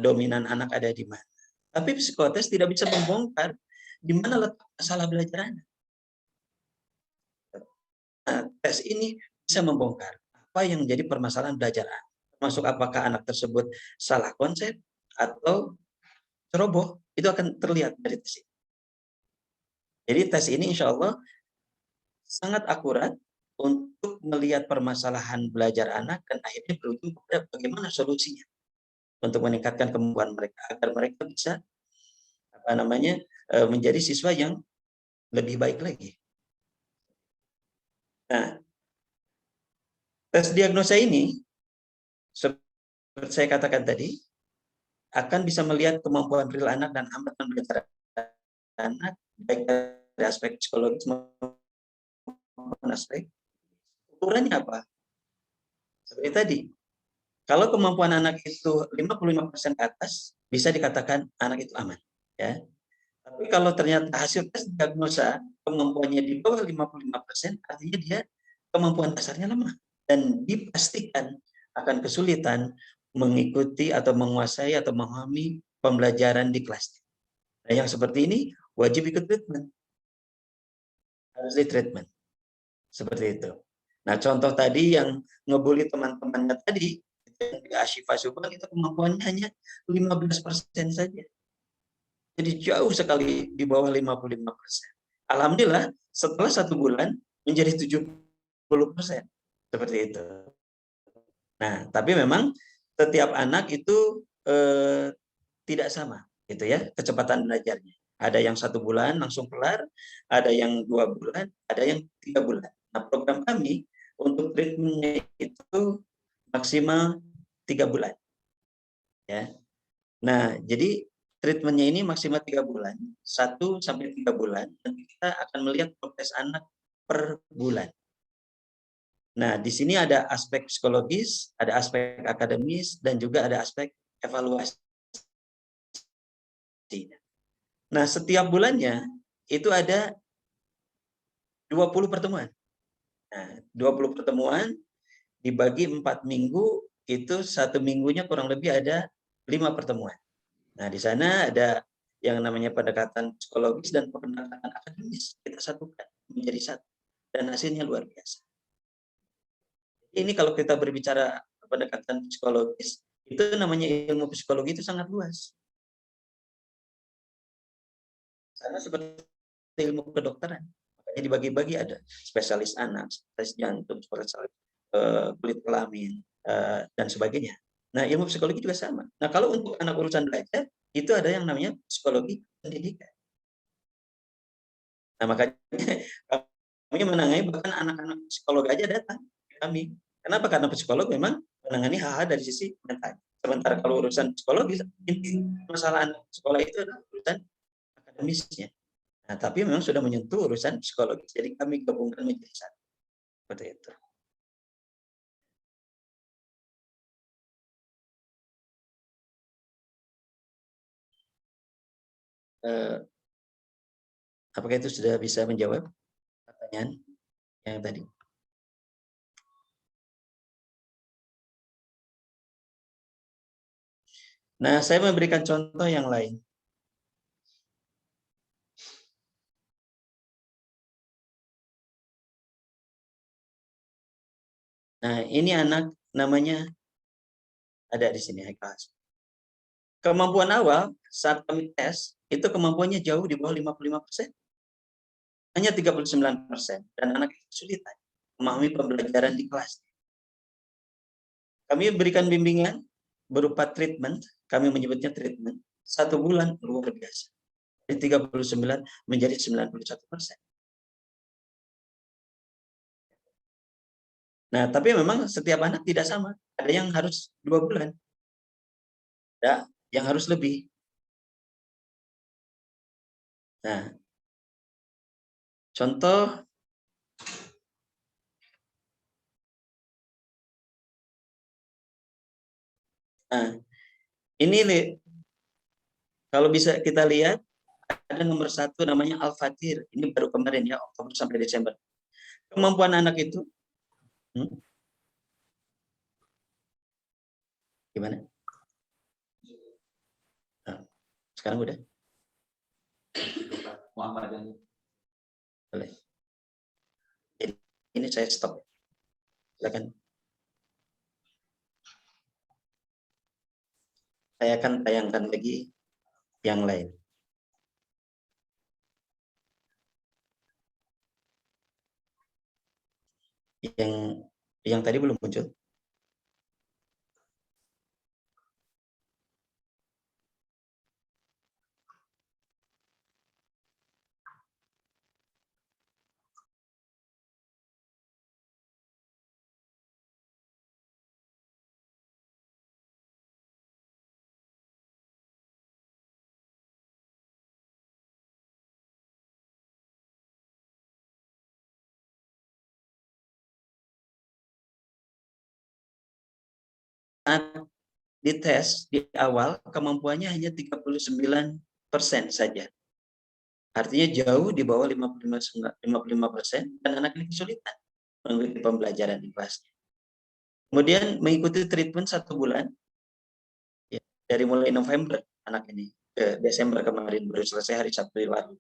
D: dominan anak ada di mana. Tapi psikotes tidak bisa membongkar di mana letak masalah belajar anak. Nah, tes ini bisa membongkar apa yang menjadi permasalahan belajar anak. Termasuk apakah anak tersebut salah konsep atau ceroboh, itu akan terlihat dari tes ini. Jadi tes ini insya Allah sangat akurat untuk melihat permasalahan belajar anak dan akhirnya berujung kepada bagaimana solusinya untuk meningkatkan kemampuan mereka agar mereka bisa menjadi siswa yang lebih baik lagi. Nah, tes diagnosa ini seperti saya katakan tadi akan bisa melihat kemampuan real anak dan hambatan belajar anak baik dari aspek psikologis maupun aspek ukurannya apa? Seperti tadi, kalau kemampuan anak itu 55% ke atas, bisa dikatakan anak itu aman. Ya. Tapi kalau ternyata hasil tes diagnosa kemampuannya di bawah 55%, artinya dia kemampuan dasarnya lemah. Dan dipastikan akan kesulitan mengikuti atau menguasai atau memahami pembelajaran di kelas. Nah, yang seperti ini wajib ikut treatment. Harus di treatment. Seperti itu. Nah, contoh tadi yang ngebully teman-temannya tadi, di Ashifa Subhan itu kemampuannya hanya 15% saja. Jadi jauh sekali di bawah 55%. Alhamdulillah setelah 1 bulan menjadi 70%. Seperti itu. Nah, tapi memang setiap anak itu tidak sama, gitu ya, kecepatan belajarnya. Ada yang 1 bulan langsung kelar, ada yang 2 bulan, ada yang 3 bulan. Nah, program kami untuk treatmentnya itu maksimal 3 bulan. Ya. Nah, jadi treatmentnya ini maksimal 3 bulan, 1 sampai 3 bulan, dan kita akan melihat progres anak per bulan. Nah, di sini ada aspek psikologis, ada aspek akademis, dan juga ada aspek evaluasi. Nah, setiap bulannya itu ada 20 pertemuan. Nah, 20 pertemuan dibagi 4 minggu, itu 1 minggunya kurang lebih ada 5 pertemuan. Nah, di sana ada yang namanya pendekatan psikologis dan pendekatan akademis. Kita satukan menjadi satu. Dan hasilnya luar biasa. Ini kalau kita berbicara pendekatan psikologis, itu namanya ilmu psikologi itu sangat luas. Karena seperti ilmu kedokteran. Makanya dibagi-bagi, ada spesialis anak, spesialis jantung, spesialis kulit kelamin, dan sebagainya. Nah, ilmu psikologi juga sama. Nah, kalau untuk anak urusan belajar, itu ada yang namanya psikologi pendidikan. Nah, makanya kami menangani bahkan anak-anak psikolog aja datang ke kami. Kenapa? Karena psikolog memang menangani hal-hal dari sisi mental. Sementara kalau urusan psikologi, inti masalah anak sekolah itu adalah urusan akademisnya. Nah, tapi memang sudah menyentuh urusan psikologis. Jadi kami gabungkan menjadi satu. Seperti itu. Apakah itu sudah bisa menjawab pertanyaan yang tadi? Nah, saya memberikan contoh yang lain. Nah, ini anak namanya ada di sini, kelas. Kemampuan awal saat kami tes, itu kemampuannya jauh di bawah 55%. Hanya 39%. Dan anak itu kesulitan memahami pembelajaran di kelas. Kami berikan bimbingan berupa treatment, kami menyebutnya treatment, 1 bulan luar biasa. Dari 39 menjadi 91%. Nah, tapi memang setiap anak tidak sama. Ada yang harus 2 bulan. Ada yang harus lebih. Nah, contoh ini kalau bisa kita lihat ada nomor 1 namanya Al-Fatir. Ini baru kemarin ya, Oktober sampai Desember. Kemampuan anak itu gimana? Nah, sekarang udah? Boleh. Jadi ini saya stop. Silakan. Saya akan tayangkan lagi yang lain. Yang tadi belum muncul. Saat dites di awal kemampuannya hanya 39% saja. Artinya jauh di bawah 55% dan anak ini kesulitan mengikuti pembelajaran di kelasnya. Kemudian mengikuti treatment 1 bulan, ya, dari mulai November anak ini ke Desember kemarin, baru selesai hari Sabtu lalu.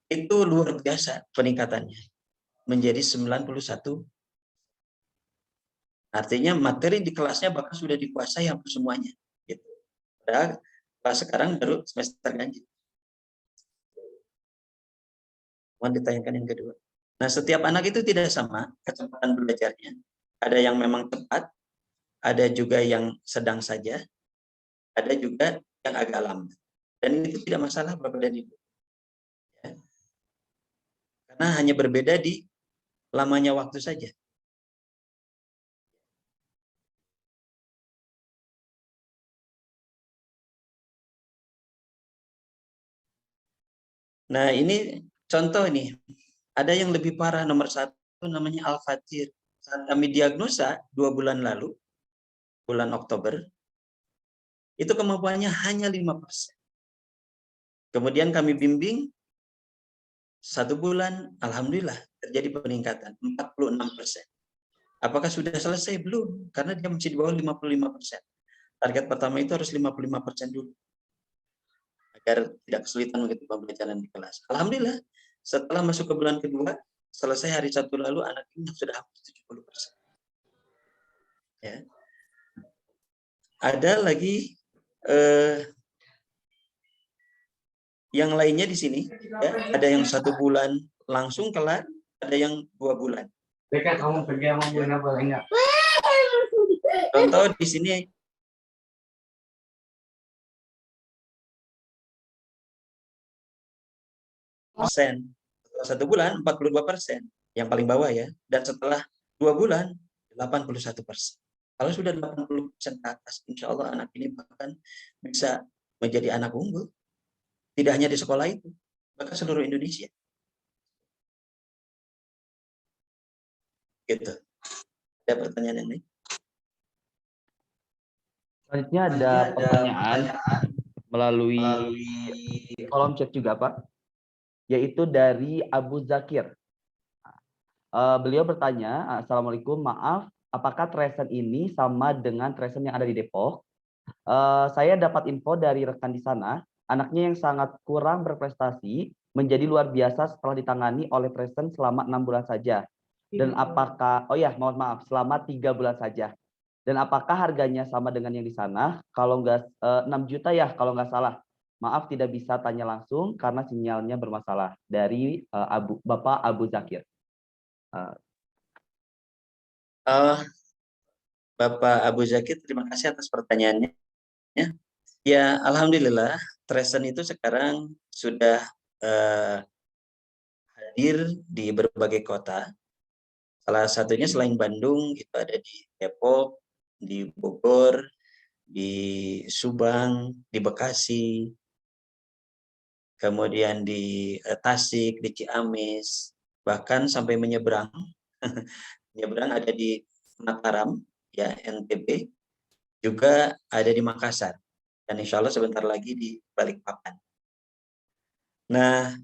D: Itu luar biasa peningkatannya, menjadi 91. Artinya materi di kelasnya bahkan sudah dikuasai hampir semuanya. Gitu. Padahal kelas sekarang baru semester ganjil. Mohon ditayangkan yang kedua. Nah, setiap anak itu tidak sama kecepatan belajarnya. Ada yang memang cepat, ada juga yang sedang saja, ada juga yang agak lambat. Dan itu tidak masalah Bapak dan Ibu. Ya. Karena hanya berbeda di lamanya waktu saja. Nah, ini contoh nih. Ada yang lebih parah, nomor 1 namanya Al-Fatir. Saat kami diagnosa 2 bulan lalu, bulan Oktober, itu kemampuannya hanya 5%. Kemudian kami bimbing 1 bulan, alhamdulillah terjadi peningkatan 46%. Apakah sudah selesai? Belum, karena dia masih di bawah 55%. Target pertama itu harus 55% dulu, agar tidak kesulitan untuk pembelajaran di kelas. Alhamdulillah, setelah masuk ke bulan kedua, selesai hari Sabtu lalu, anak ini sudah hampir 70%. Ya. Ada lagi yang lainnya di sini, ya, ada yang 1 bulan langsung kelar, ada yang 2 bulan.
E: Dekat kamu pergi sama bulan apa enggak?
D: Contoh di sini persen, setelah 1 bulan 42%, yang paling bawah ya, dan setelah 2 bulan 81%. Kalau sudah 80% ke atas, insya Allah anak ini bahkan bisa menjadi anak unggul, tidak hanya di sekolah itu, bahkan seluruh Indonesia. Gitu. Ada pertanyaan yang lain?
C: Selanjutnya ada pertanyaan melalui kolom chat juga, Pak, yaitu dari Abu Zakir. Beliau bertanya, Assalamualaikum, maaf, apakah Tresen ini sama dengan Tresen yang ada di Depok? Saya dapat info dari rekan di sana, anaknya yang sangat kurang berprestasi menjadi luar biasa setelah ditangani oleh Tresen selama 6 bulan saja. Dan apakah, mohon maaf, selama 3 bulan saja. Dan apakah harganya sama dengan yang di sana? Kalau nggak 6 juta ya, kalau nggak salah. Maaf tidak bisa tanya langsung karena sinyalnya bermasalah. Dari Bapak Abu Zakir.
D: Bapak Abu Zakir, terima kasih atas pertanyaannya. Ya, alhamdulillah, Tresen itu sekarang sudah hadir di berbagai kota. Salah satunya selain Bandung, itu ada di Depok, di Bogor, di Subang, di Bekasi, kemudian di Tasik, di Ciamis, bahkan sampai menyeberang. Menyeberang ada di Mataram, ya, NTB, juga ada di Makassar, dan insya Allah sebentar lagi di Balikpapan. Nah,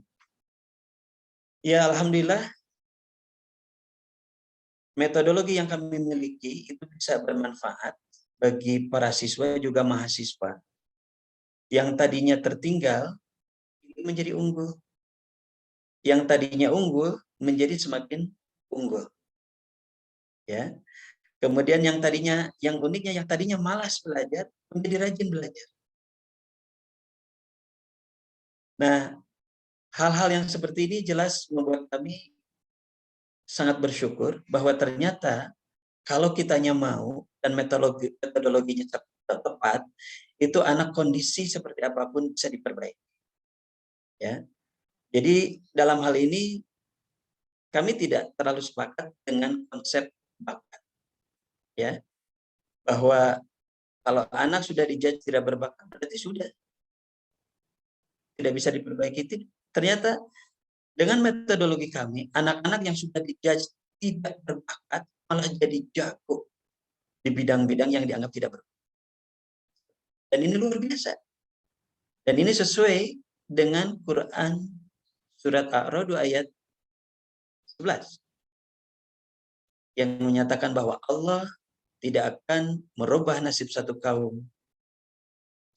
D: ya alhamdulillah, metodologi yang kami miliki itu bisa bermanfaat bagi para siswa juga mahasiswa yang tadinya tertinggal menjadi unggul, yang tadinya unggul menjadi semakin unggul, ya. Kemudian yang uniknya yang tadinya malas belajar menjadi rajin belajar. Nah, hal-hal yang seperti ini jelas membuat kami sangat bersyukur bahwa ternyata kalau kitanya mau dan metodologinya tepat, itu anak kondisi seperti apapun bisa diperbaiki. Ya. Jadi dalam hal ini kami tidak terlalu sepakat dengan konsep bakat. Ya. Bahwa kalau anak sudah dijudge tidak berbakat, berarti sudah tidak bisa diperbaiki. Ternyata dengan metodologi kami, anak-anak yang sudah dijudge tidak berbakat malah jadi jago di bidang-bidang yang dianggap tidak berbakat. Dan ini luar biasa. Dan ini sesuai dengan Quran surat A'raf ayat 11 yang menyatakan bahwa Allah tidak akan merubah nasib satu kaum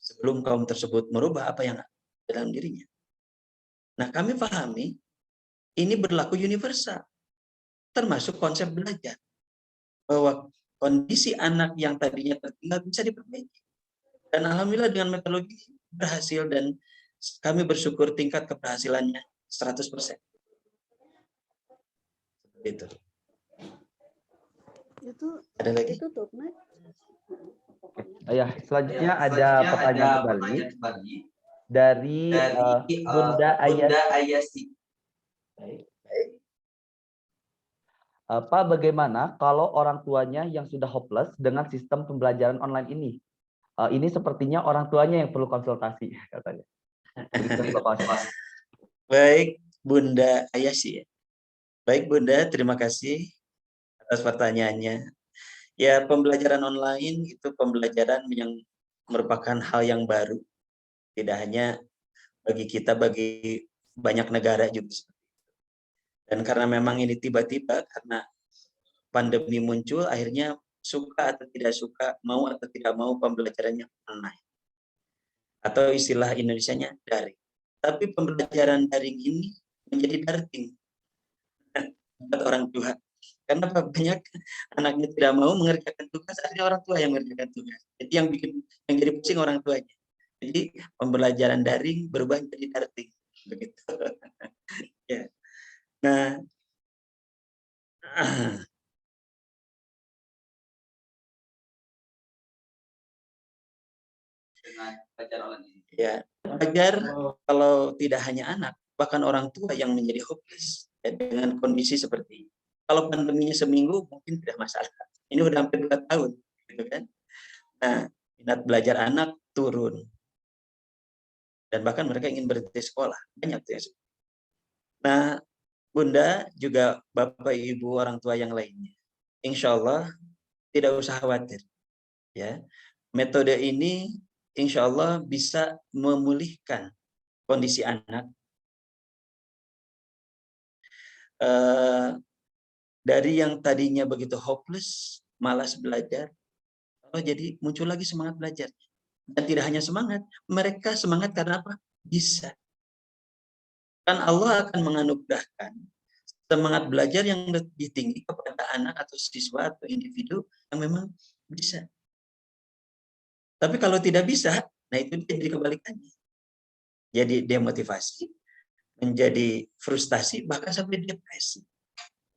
D: sebelum kaum tersebut merubah apa yang ada dalam dirinya. Nah, kami pahami ini berlaku universal, termasuk konsep belajar, bahwa kondisi anak yang tadinya tertinggal bisa diperbaiki. Dan alhamdulillah dengan metodologi berhasil, dan kami bersyukur tingkat keberhasilannya 100%. Itu. Ada lagi?
C: Ya, selanjutnya ada pertanyaan kembali dari Bunda Ayasi. Pak, bagaimana kalau orang tuanya yang sudah hopeless dengan sistem pembelajaran online ini? Ini sepertinya orang tuanya yang perlu konsultasi, katanya.
D: Baik, Bunda Ayasi. Baik, Bunda, terima kasih atas pertanyaannya. Ya, pembelajaran online itu pembelajaran yang merupakan hal yang baru. Tidak hanya bagi kita, bagi banyak negara juga. Dan karena memang ini tiba-tiba, karena pandemi muncul, akhirnya suka atau tidak suka, mau atau tidak mau, pembelajarannya online. Atau istilah Indonesianya daring. Tapi pembelajaran daring ini menjadi daring buat orang tua. Karena banyak anaknya tidak mau mengerjakan tugas, akhirnya orang tua yang mengerjakan tugas. Jadi yang jadi pusing orang tuanya. Jadi pembelajaran daring berubah menjadi daring, begitu. Ya. Nah,
C: Dengan belajar online ini.
D: ya, belajar kalau tidak hanya anak, bahkan orang tua yang menjadi hopeless ya, dengan kondisi seperti ini. Kalau pandeminya seminggu mungkin tidak masalah. Ini udah hampir 2 tahun, gitu kan? Nah, minat belajar anak turun. Dan bahkan mereka ingin berhenti sekolah. Banyak tuh ya. Nah, Bunda, juga Bapak Ibu orang tua yang lainnya, insya Allah tidak usah khawatir. Ya, metode ini insya Allah bisa memulihkan kondisi anak dari yang tadinya begitu hopeless, malas belajar, jadi muncul lagi semangat belajar. Dan tidak hanya semangat, mereka semangat karena apa? Bisa. Kan Allah akan menganugerahkan semangat belajar yang lebih tinggi kepada anak atau siswa atau individu yang memang bisa. Tapi kalau tidak bisa, nah itu jadi kebalikannya. Jadi demotivasi, menjadi frustasi, bahkan sampai depresi.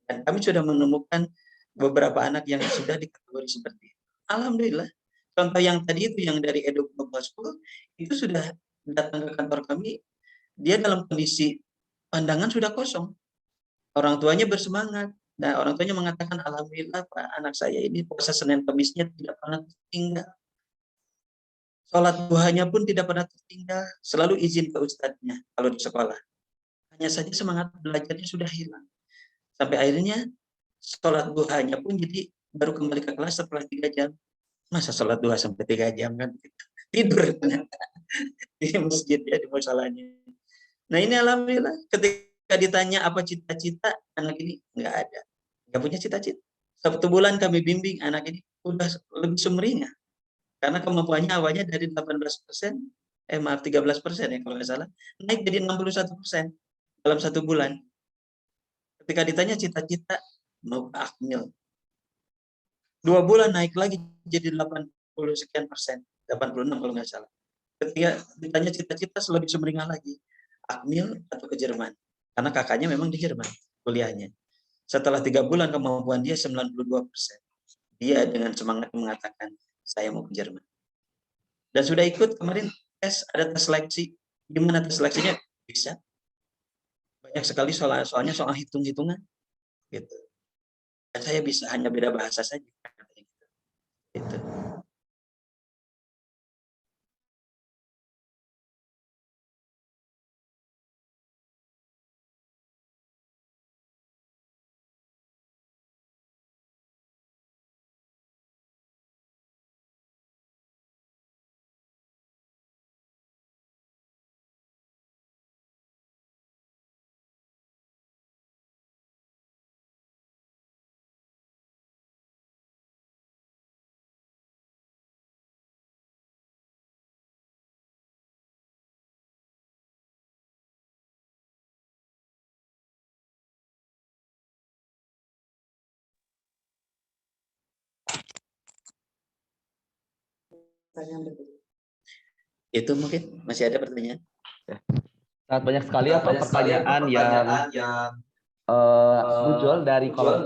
D: Dan kami sudah menemukan beberapa anak yang sudah dikategori seperti itu. Alhamdulillah. Contoh yang tadi itu, yang dari Edu Global School, itu sudah datang ke kantor kami, dia dalam kondisi pandangan sudah kosong. Orang tuanya bersemangat. Nah, orang tuanya mengatakan, alhamdulillah Pak, anak saya ini puasa Senin Kamisnya tidak pernah tertinggal. Sholat duhanya pun tidak pernah tertinggal. Selalu izin ke ustadznya kalau di sekolah. Hanya saja semangat belajarnya sudah hilang. Sampai akhirnya sholat duhanya pun jadi baru kembali ke kelas setelah 3 jam. Masa sholat duha sampai 3 jam kan? Tidur di masjid ya, di musolanya. Nah ini alhamdulillah ketika ditanya apa cita-cita, anak ini nggak ada. Nggak punya cita-cita. 1 bulan kami bimbing, anak ini udah lebih sumringah. Karena kemampuannya awalnya dari 18%, 13% ya kalau nggak salah, naik jadi 61% dalam 1 bulan. Ketika ditanya cita-cita, mau ke Akmil. 2 bulan naik lagi jadi 80 sekian persen, 86 kalau nggak salah. Ketika ditanya cita-cita, lebih sumringah lagi, Akmil atau ke Jerman. Karena kakaknya memang di Jerman kuliahnya. Setelah 3 bulan kemampuan dia 92%. Dia dengan semangat mengatakan, saya mau ke Jerman. Dan sudah ikut kemarin tes, ada tes seleksi. Gimana tes seleksinya? Bisa. Banyak sekali soalnya soal hitung-hitungan. Gitu. Dan saya bisa, hanya beda bahasa saja. Gitu. Itu mungkin masih ada pertanyaan?
C: Sangat banyak sekali pertanyaan yang muncul dari kolom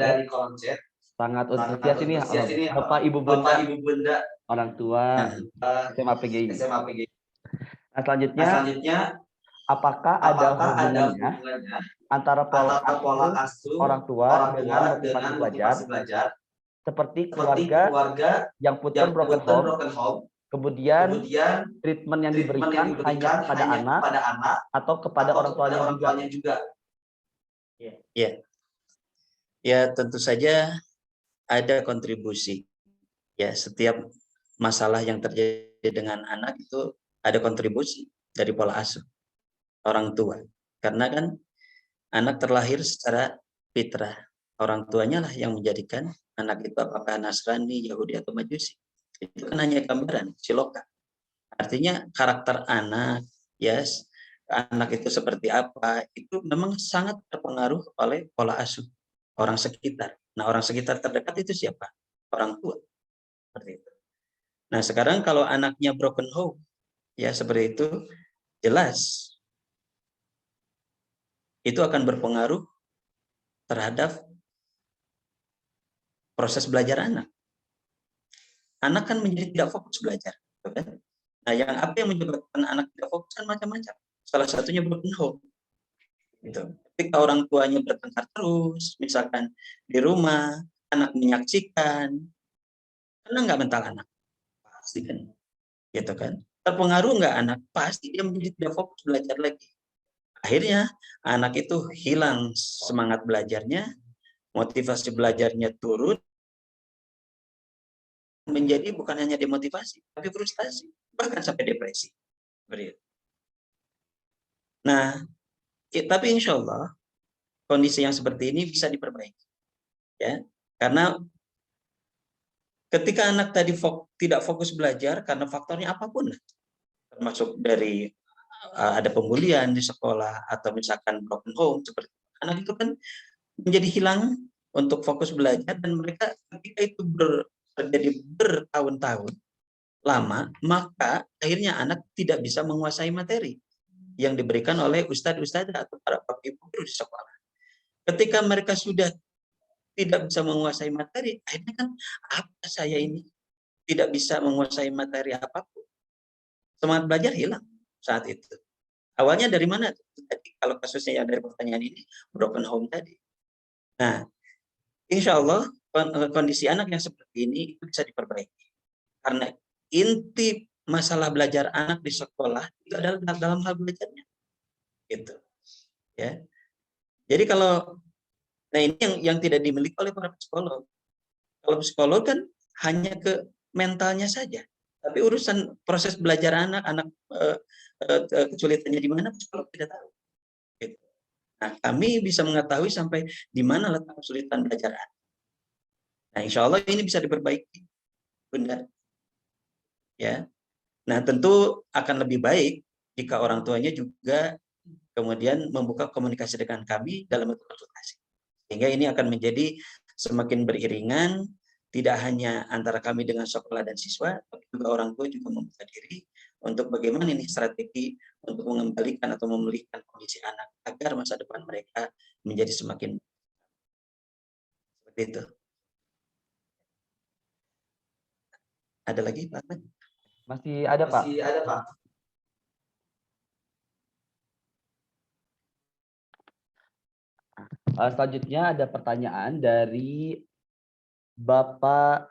C: chat. Sangat antusias ini Bapak Ibu Bunda, orang tua SMA PGI. Nah, selanjutnya apakah ada hubungannya antara pola asuh orang tua dengan motivasi belajar seperti keluarga yang punya broken home, kemudian treatment yang diberikan hanya kepada anak atau kepada orang tuanya juga?
D: Ya, tentu saja ada kontribusi. Ya, setiap masalah yang terjadi dengan anak itu ada kontribusi dari pola asuh. orang tua. Karena kan anak terlahir secara fitrah. Orang tuanya lah yang menjadikan anak itu apakah Nasrani, Yahudi, atau Majusi. Itu kan hanya gambaran, siloka. Artinya karakter anak, yes, anak itu seperti apa, itu memang sangat terpengaruh oleh pola asuh orang sekitar. Nah, orang sekitar terdekat itu siapa? Orang tua. Seperti itu. Nah, sekarang kalau anaknya broken home, ya seperti itu, jelas itu akan berpengaruh terhadap proses belajar anak. Anak kan menjadi tidak fokus belajar. Kan? Nah, apa yang menyebabkan anak tidak fokus kan macam-macam. Salah satunya broken home. Gitu. Ketika orang tuanya bertengkar terus, misalkan di rumah, anak menyaksikan, karena nggak mental anak, pasti kan, gitu kan. Terpengaruh nggak anak, pasti dia menjadi tidak fokus belajar lagi. Akhirnya anak itu hilang semangat belajarnya, motivasi belajarnya turun, menjadi bukan hanya demotivasi, tapi frustasi, bahkan sampai depresi. Nah, tapi insya Allah kondisi yang seperti ini bisa diperbaiki, ya, karena ketika anak tadi tidak fokus belajar karena faktornya apapun, termasuk dari ada pembulian di sekolah atau misalkan broken home, seperti anak itu kan menjadi hilang untuk fokus belajar, dan mereka ketika itu terjadi bertahun-tahun lama, maka akhirnya anak tidak bisa menguasai materi yang diberikan oleh ustadz atau para bapak ibu guru di sekolah. Ketika mereka sudah tidak bisa menguasai materi, akhirnya kan apa saya ini tidak bisa menguasai materi apapun. Semangat belajar hilang saat itu. Awalnya dari mana? Tadi kalau kasusnya yang dari pertanyaan ini, broken home tadi. Nah, insya Allah kondisi anak yang seperti ini bisa diperbaiki. Karena inti masalah belajar anak di sekolah itu adalah dalam hal belajarnya. Gitu. Ya. Jadi kalau ini yang tidak dimiliki oleh para psikolog. Kalau psikolog kan hanya ke mentalnya saja. Tapi urusan proses belajar anak kesulitannya di mana, psikolog tidak tahu. Gitu. Nah, kami bisa mengetahui sampai di mana letak kesulitan belajar anak. Nah, insya Allah ini bisa diperbaiki, Bunda. Ya. Nah, tentu akan lebih baik jika orang tuanya juga kemudian membuka komunikasi dengan kami dalam bentuk konsultasi. Sehingga ini akan menjadi semakin beriringan, tidak hanya antara kami dengan sekolah dan siswa, tapi juga orang tua juga membuka diri untuk bagaimana ini strategi untuk mengembalikan atau memulihkan kondisi anak agar masa depan mereka menjadi semakin seperti itu. Ada lagi, Pak?
C: Masih ada, Pak. Selanjutnya ada pertanyaan dari Bapak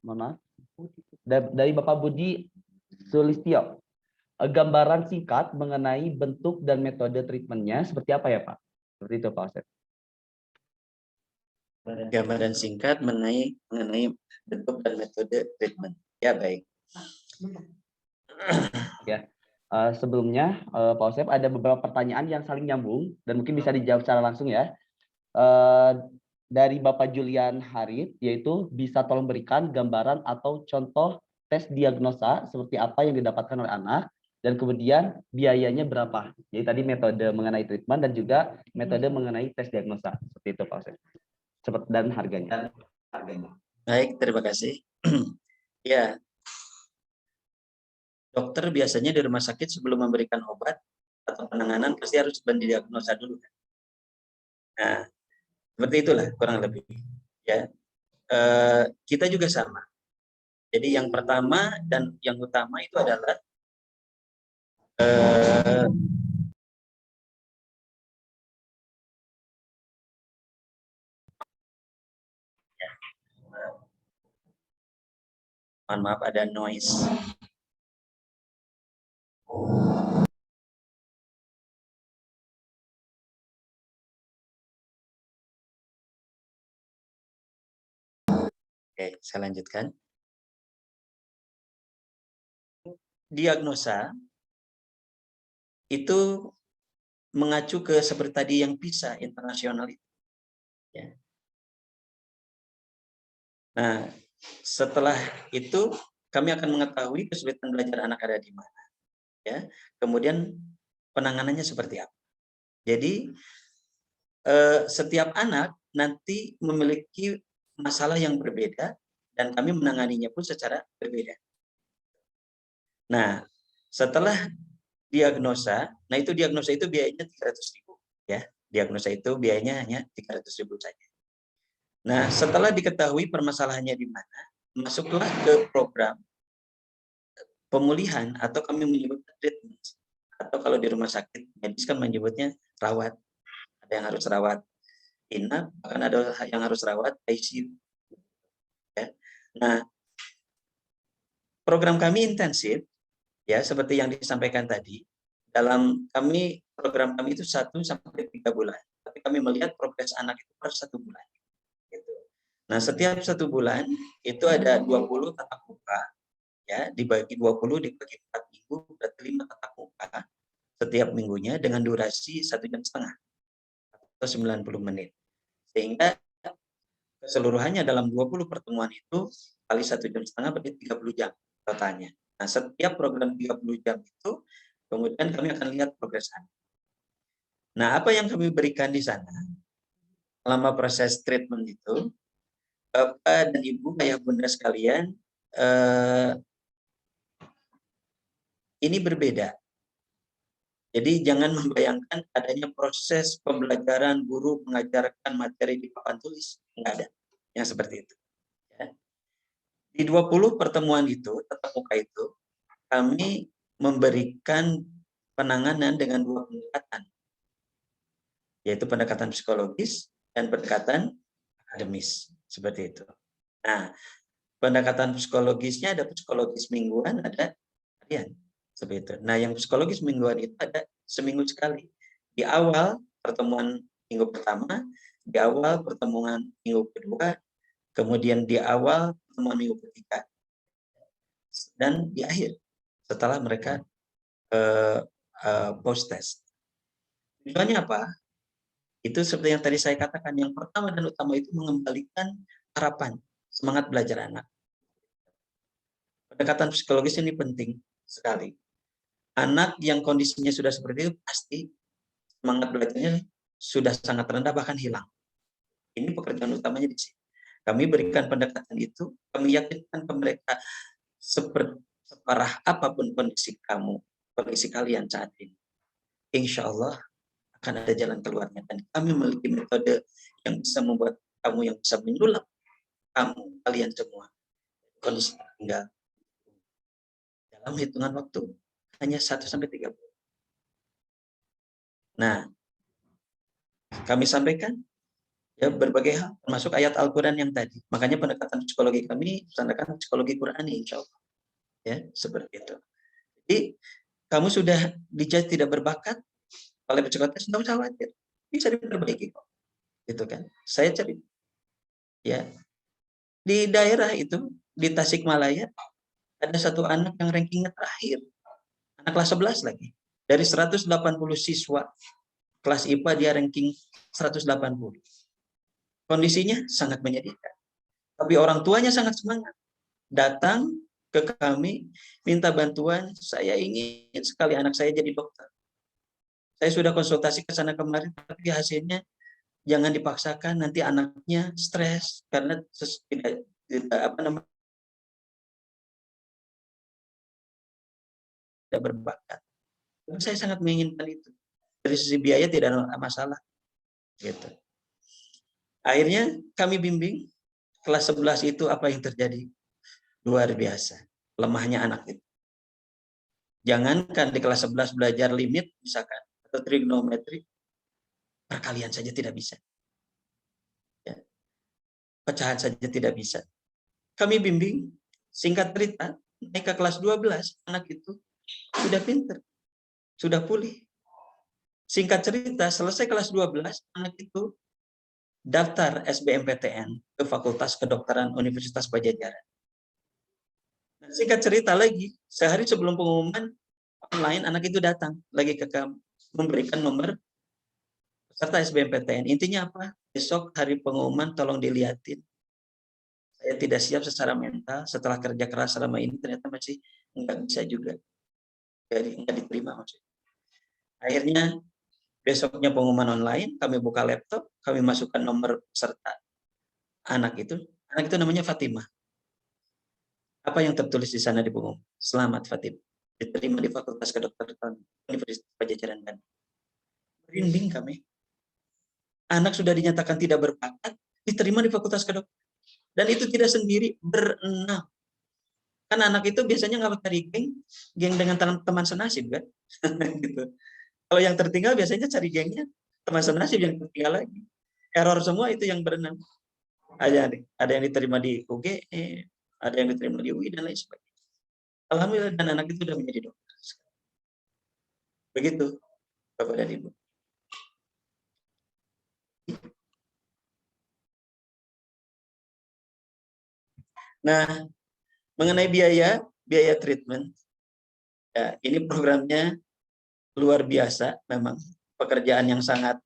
C: mohon maaf, dari Bapak Budi Sulistyo. Gambaran singkat mengenai bentuk dan metode treatmentnya seperti apa ya, Pak? Seperti itu, Pak Asep.
D: Gambaran singkat mengenai bentuk dan metode treatment. Ya, baik.
C: Ya. Sebelumnya, Pak Osep, ada beberapa pertanyaan yang saling nyambung dan mungkin bisa dijawab secara langsung ya. Dari Bapak Julian Harit, yaitu bisa tolong berikan gambaran atau contoh tes diagnosa seperti apa yang didapatkan oleh anak, dan kemudian biayanya berapa. Jadi tadi metode mengenai treatment dan juga metode mengenai tes diagnosa. Seperti itu, Pak Osep. Dan harganya.
D: Baik, terima kasih. Ya, dokter biasanya di rumah sakit sebelum memberikan obat atau penanganan pasti harus mendiagnosa dulu. Nah, seperti itulah kurang lebih. Ya, kita juga sama. Jadi yang pertama dan yang utama itu adalah mohon maaf ada noise. Oke, saya lanjutkan. diagnosa itu mengacu ke seperti tadi yang PISA internasional itu. Ya. Nah, setelah itu kami akan mengetahui kesulitan belajar anak ada di mana. Ya. Kemudian penanganannya seperti apa. Jadi setiap anak nanti memiliki masalah yang berbeda dan kami menanganinya pun secara berbeda. Nah, setelah diagnosa, nah itu diagnosa itu biayanya 300.000 ya. Diagnosa itu biayanya hanya 300.000 saja. Nah, setelah diketahui permasalahannya di mana, masuklah ke program pemulihan atau kami menyebutnya treatment. Atau kalau di rumah sakit medis kan menyebutnya rawat. Ada yang harus rawat inap, bahkan ada yang harus rawat ICU. Ya. Nah, program kami intensif, ya seperti yang disampaikan tadi. Dalam program kami itu 1 sampai 3 bulan. Tapi kami melihat progres anak itu per 1 bulan. Gitu. Nah, setiap 1 bulan itu ada 20 tatap muka, ya dibagi 20 dibagi 4 minggu, berarti 5 tatap muka setiap minggunya dengan durasi 1,5 jam atau 90 menit. Sehingga keseluruhannya dalam 20 pertemuan itu kali 1,5 jam berarti 30 jam totalnya. Nah, setiap program 30 jam itu kemudian kami akan lihat progres anak. Nah, apa yang kami berikan di sana selama proses treatment itu, Bapak dan Ibu, Ayah Bunda sekalian, ini berbeda. Jadi jangan membayangkan adanya proses pembelajaran guru mengajarkan materi di papan tulis. Enggak ada yang seperti itu. Ya. Di 20 pertemuan itu, tatap muka itu, kami memberikan penanganan dengan 2 pendekatan, yaitu pendekatan psikologis dan pendekatan akademis. Seperti itu. Nah, pendekatan psikologisnya ada psikologis mingguan, ada harian. Seperti itu. Nah, yang psikologis mingguan itu ada seminggu sekali. Di awal pertemuan minggu pertama, di awal pertemuan minggu kedua, kemudian di awal pertemuan minggu ketiga, dan di akhir setelah mereka post test. Tujuannya apa? Itu seperti yang tadi saya katakan, yang pertama dan utama itu mengembalikan harapan, semangat belajar anak. Pendekatan psikologis ini penting sekali. Anak yang kondisinya sudah seperti itu pasti semangat belajarnya sudah sangat rendah, bahkan hilang. Ini pekerjaan utamanya di sini. Kami berikan pendekatan itu, kami yakinkan ke mereka separah apapun kondisi kamu, kondisi kalian saat ini, insya Allah akan ada jalan keluarnya. Dan kami memiliki metode yang bisa membuat kamu, yang bisa menyulam kalian semua kondisi tertinggal dalam hitungan waktu hanya 1 sampai 3 bulan. Nah, kami sampaikan ya berbagai hal, termasuk ayat Al-Quran yang tadi. Makanya pendekatan psikologi kami menggunakan psikologi Qurani, insya Allah. Ya, seperti itu. Jadi, kamu sudah dijudge tidak berbakat oleh psikotes, nggak usah khawatir, bisa diperbaiki kok. Gitu kan? Saya cari, ya di daerah itu di Tasikmalaya ada satu anak yang rankingnya terakhir, anak kelas 11 lagi. Dari 180 siswa kelas IPA dia ranking 180. Kondisinya sangat menyedihkan. Tapi orang tuanya sangat semangat. Datang ke kami, minta bantuan, saya ingin sekali anak saya jadi dokter. Saya sudah konsultasi ke sana kemarin, tapi hasilnya jangan dipaksakan, nanti anaknya stres karena tidak berbakat. Saya sangat menginginkan itu. Dari sisi biaya tidak ada masalah. Gitu. Akhirnya kami bimbing, kelas 11 itu apa yang terjadi? Luar biasa. Lemahnya anak itu. Jangankan di kelas 11 belajar limit, misalkan, atau trigonometri, perkalian saja tidak bisa. Ya. Pecahan saja tidak bisa. Kami bimbing, singkat cerita, naik ke kelas 12, anak itu sudah pinter, sudah pulih. Singkat cerita, selesai kelas 12, anak itu daftar SBMPTN ke Fakultas Kedokteran Universitas Padjadjaran. Singkat cerita lagi, Sehari sebelum pengumuman online, anak itu datang lagi ke kami, memberikan nomor peserta SBMPTN. Intinya apa? Besok hari pengumuman tolong dilihatin. Saya tidak siap secara mental, setelah kerja keras selama ini ternyata masih nggak bisa juga. Jadi nggak diterima maksudnya. Akhirnya besoknya pengumuman online, kami buka laptop, kami masukkan nomor peserta anak itu. Anak itu namanya Fatimah. Apa yang tertulis di sana di pengumuman? Selamat Fatimah, diterima di Fakultas Kedokteran Universitas Padjadjaran Bandung. Merinding kami. Anak sudah dinyatakan tidak berbakat, diterima di Fakultas Kedokteran. Dan itu tidak sendiri, berenam. Kan anak itu biasanya nggak cari geng dengan teman senasib kan? Gitu. Kalau yang tertinggal biasanya cari gengnya teman senasib yang tertinggal lagi. Error semua itu yang berenam. Ada yang diterima di UGM, ada yang diterima di UI dan lain sebagainya. Alhamdulillah dan anak itu sudah menjadi dokter. Begitu, Bapak dan Ibu. Nah, mengenai biaya treatment, ya, ini programnya luar biasa, memang pekerjaan yang sangat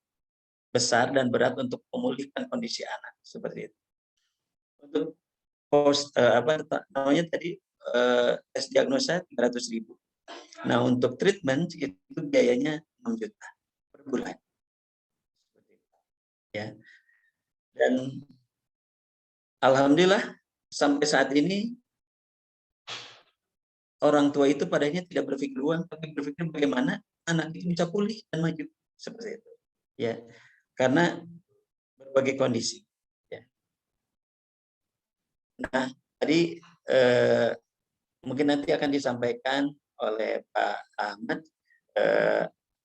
D: besar dan berat untuk memulihkan kondisi anak seperti itu. Untuk tes diagnosa 300.000. Nah, untuk treatment itu biayanya 6 juta per bulan. Ya. Dan alhamdulillah sampai saat ini orang tua itu padanya tidak berpikir uang, tapi berpikir bagaimana anak itu bisa pulih dan maju seperti itu. Ya, karena berbagai kondisi. Ya. Nah, tadi mungkin nanti akan disampaikan oleh Pak Ahmad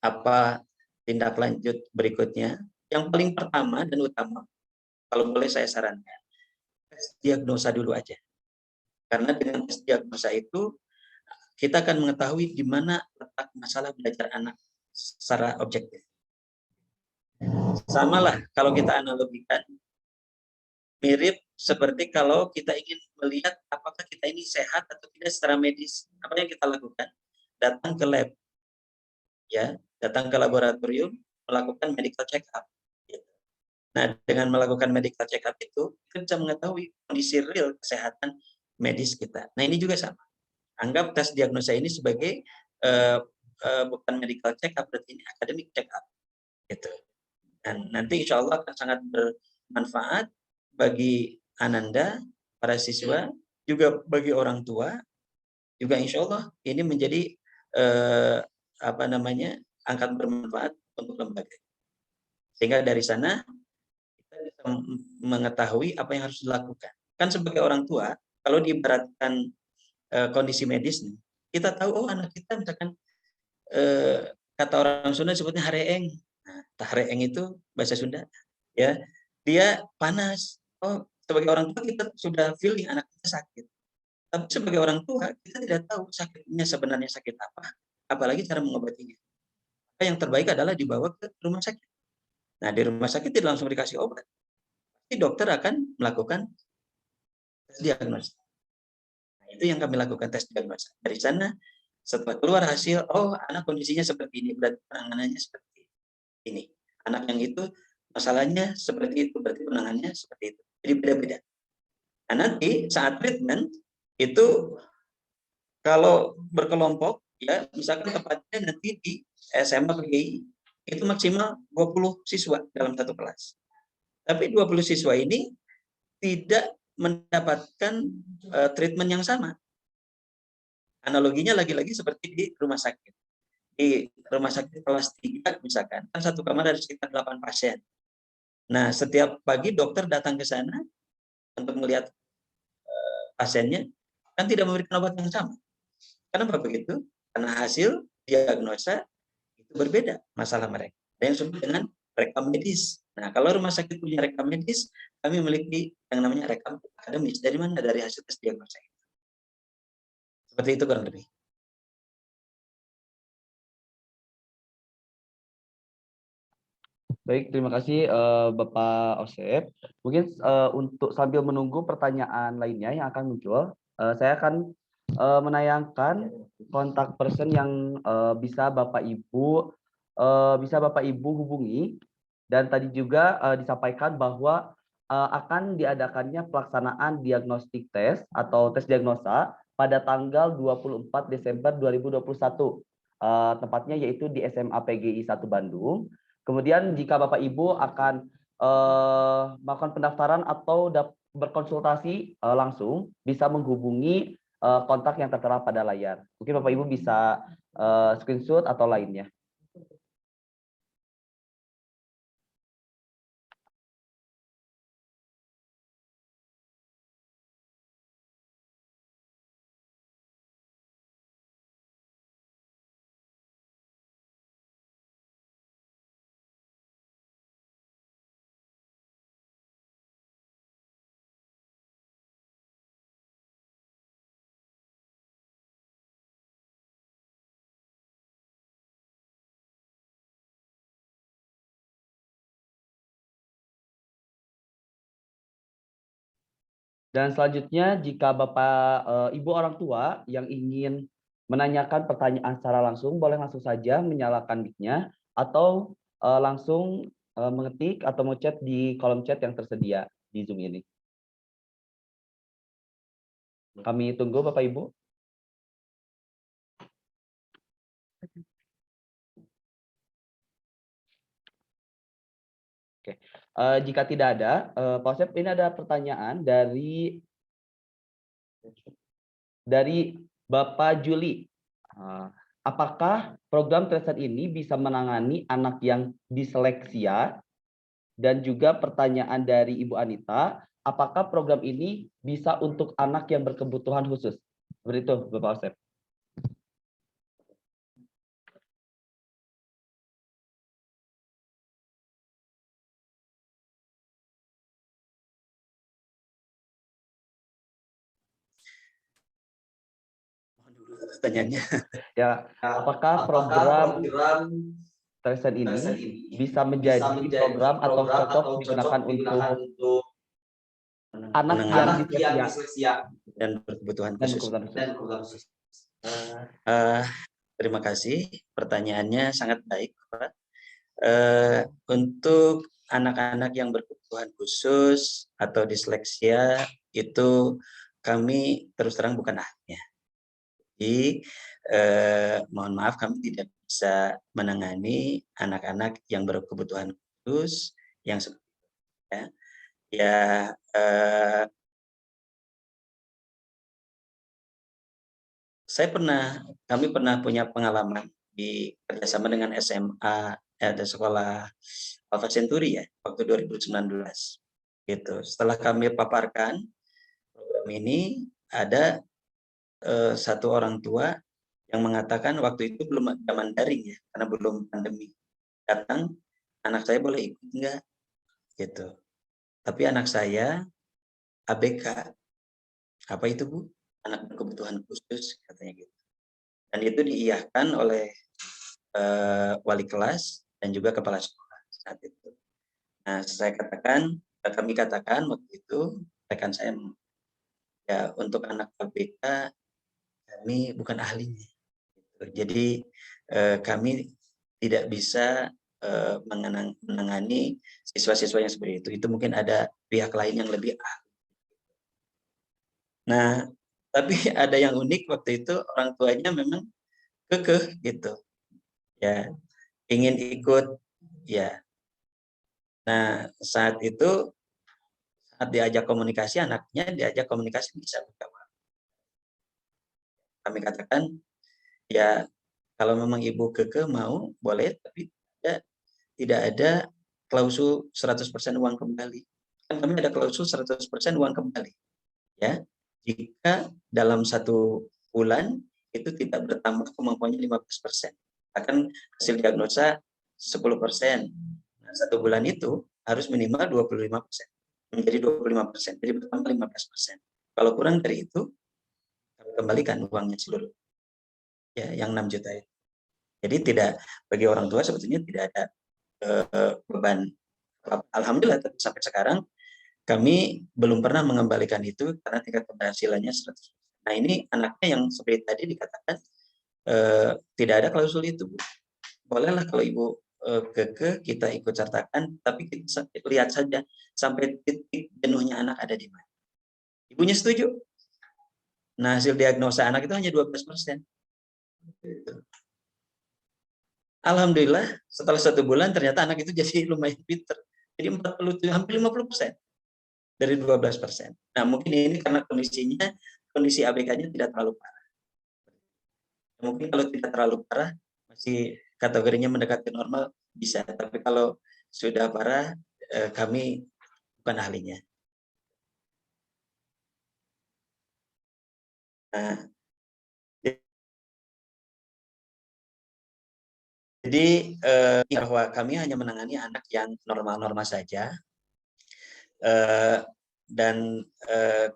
D: apa tindak lanjut berikutnya. Yang paling pertama dan utama, kalau boleh saya sarankan, tes diagnosa dulu aja. Karena dengan tes diagnosa itu kita akan mengetahui di mana letak masalah belajar anak secara objektif. Sama lah kalau kita analogikan, mirip seperti kalau kita ingin melihat apakah kita ini sehat atau tidak secara medis. Apa yang kita lakukan? Datang ke lab, ya, datang ke laboratorium, melakukan medical check up. Nah, dengan melakukan medical check up itu, kita bisa mengetahui kondisi real kesehatan medis kita. Nah, ini juga sama. Anggap tes diagnosa ini sebagai bukan medical check up, berarti ini academic check up. Gitu. Dan nanti insya Allah akan sangat bermanfaat bagi Ananda, para siswa, juga bagi orang tua, juga insya Allah ini menjadi akan bermanfaat untuk lembaga. Sehingga dari sana kita bisa mengetahui apa yang harus dilakukan. Kan sebagai orang tua, kalau diibaratkan kondisi medis nih, kita tahu oh anak kita misalkan kata orang Sunda sebutnya hareeng. Nah, hareeng itu bahasa Sunda, ya. Dia panas. Oh, sebagai orang tua kita sudah feeling anak kita sakit. Tapi sebagai orang tua kita tidak tahu sakitnya sebenarnya sakit apa, apalagi cara mengobatinya. Yang terbaik adalah dibawa ke rumah sakit. Nah, di rumah sakit tidak langsung dikasih obat. Pasti dokter akan melakukan tes diagnosa. Nah, itu yang kami lakukan tes diagnosa. Dari sana setelah keluar hasil, oh anak kondisinya seperti ini, berarti penanganannya seperti ini. Anak yang itu masalahnya seperti itu, berarti penanganannya seperti itu. Jadi beda-beda. Nah, nanti saat treatment itu kalau berkelompok, ya misalkan tepatnya nanti di SMA PGI itu maksimal 20 siswa dalam satu kelas. Tapi 20 siswa ini tidak mendapatkan treatment yang sama. Analoginya lagi-lagi seperti di rumah sakit. Di rumah sakit kelas 3 misalkan, kan satu kamar ada sekitar 8 pasien. Nah, setiap pagi dokter datang ke sana untuk melihat pasiennya, kan tidak memberikan obat yang sama. Kenapa begitu? Karena hasil diagnosa itu berbeda masalah mereka. Ada yang disebut dengan rekam medis. Nah, kalau rumah sakit punya rekam medis, kami memiliki yang namanya rekam akademis. Dari mana? Dari hasil tes diagnosa itu. Seperti itu kurang lebih.
C: Baik, terima kasih Bapak Osep. Mungkin untuk sambil menunggu pertanyaan lainnya yang akan muncul, saya akan menayangkan kontak person yang bisa Bapak Ibu hubungi, dan tadi juga disampaikan bahwa akan diadakannya pelaksanaan diagnostik tes atau tes diagnosa pada tanggal 24 Desember 2021. Tepatnya yaitu di SMA PGI 1 Bandung. Kemudian jika Bapak Ibu akan melakukan pendaftaran atau berkonsultasi langsung, bisa menghubungi kontak yang tertera pada layar. Mungkin Bapak Ibu bisa screenshot atau lainnya. Dan selanjutnya, jika Bapak Ibu orang tua yang ingin menanyakan pertanyaan secara langsung, boleh langsung saja menyalakan mic-nya atau langsung mengetik atau mau chat di kolom chat yang tersedia di Zoom ini. Kami tunggu Bapak Ibu. Oke. Jika tidak ada, Pak Osep, ini ada pertanyaan dari Bapak Juli. Apakah program Tresan ini bisa menangani anak yang disleksia? Dan juga pertanyaan dari Ibu Anita, apakah program ini bisa untuk anak yang berkebutuhan khusus? Seperti itu, Bapak Osep.
D: Pertanyaannya.
C: Ya, apakah program Tresan ini bisa menjadi program atau cocok digunakan untuk anak yang disleksia
D: Dan berkebutuhan
C: dan
D: khusus.
C: berkebutuhan khusus?
D: Terima kasih, pertanyaannya sangat baik, Pak. Untuk anak-anak yang berkebutuhan khusus atau disleksia itu kami terus terang bukan ahlinya. Jadi mohon maaf, kami tidak bisa menangani anak-anak yang berkebutuhan khusus yang seperti itu. Kami pernah punya pengalaman di kerjasama dengan SMA, ada sekolah Alfa Century ya, waktu 2019. Gitu. Setelah kami paparkan program ini, ada satu orang tua yang mengatakan waktu itu belum zaman daring ya, karena belum pandemi. Datang, anak saya boleh ikut enggak? Gitu. Tapi anak saya ABK. Apa itu, Bu? Anak berkebutuhan khusus, katanya gitu. Dan itu diiyahkan oleh wali kelas dan juga kepala sekolah saat itu. Nah, kami katakan waktu itu, rekan saya, ya untuk anak ABK kami bukan ahlinya. Jadi kami tidak bisa menangani siswa-siswa yang seperti itu. Itu mungkin ada pihak lain yang lebih ahli. Nah, tapi ada yang unik waktu itu, orang tuanya memang kekeh gitu. Ya, ingin ikut ya. Nah, saat itu saat diajak komunikasi, anaknya diajak komunikasi bisa berjawab. Kami katakan, ya kalau memang ibu keke mau boleh, tapi tidak ada klausul 100% uang kembali. Kan kami ada klausul 100% uang kembali. Ya, jika dalam 1 bulan itu tidak bertambah kemampuannya 15%. Akan hasil diagnosa 10%. Nah, 1 bulan itu harus minimal 25%. Menjadi 25%. Jadi bertambah 15%. Kalau kurang dari itu, kami kembalikan uangnya seluruh. Ya, yang 6 juta itu. Jadi tidak, bagi orang tua sebetulnya tidak ada beban. Alhamdulillah sampai sekarang kami belum pernah mengembalikan itu karena tingkat keberhasilannya 100%. Nah ini anaknya yang seperti tadi dikatakan tidak ada klausul itu, Bu. Bolehlah kalau Ibu keke kita ikut sertakan, tapi kita lihat saja sampai titik jenuhnya anak ada di mana. Ibunya setuju. Nah hasil diagnosa anak itu hanya 12%. Alhamdulillah setelah 1 bulan ternyata anak itu jadi lumayan pinter. Jadi 47, hampir 50% dari 12%. Nah mungkin ini karena kondisi ABK-nya tidak terlalu parah. Mungkin kalau tidak terlalu parah, masih kategorinya mendekati normal, bisa. Tapi kalau sudah parah, kami bukan ahlinya. Nah, jadi bahwa kami hanya menangani anak yang normal-normal saja, dan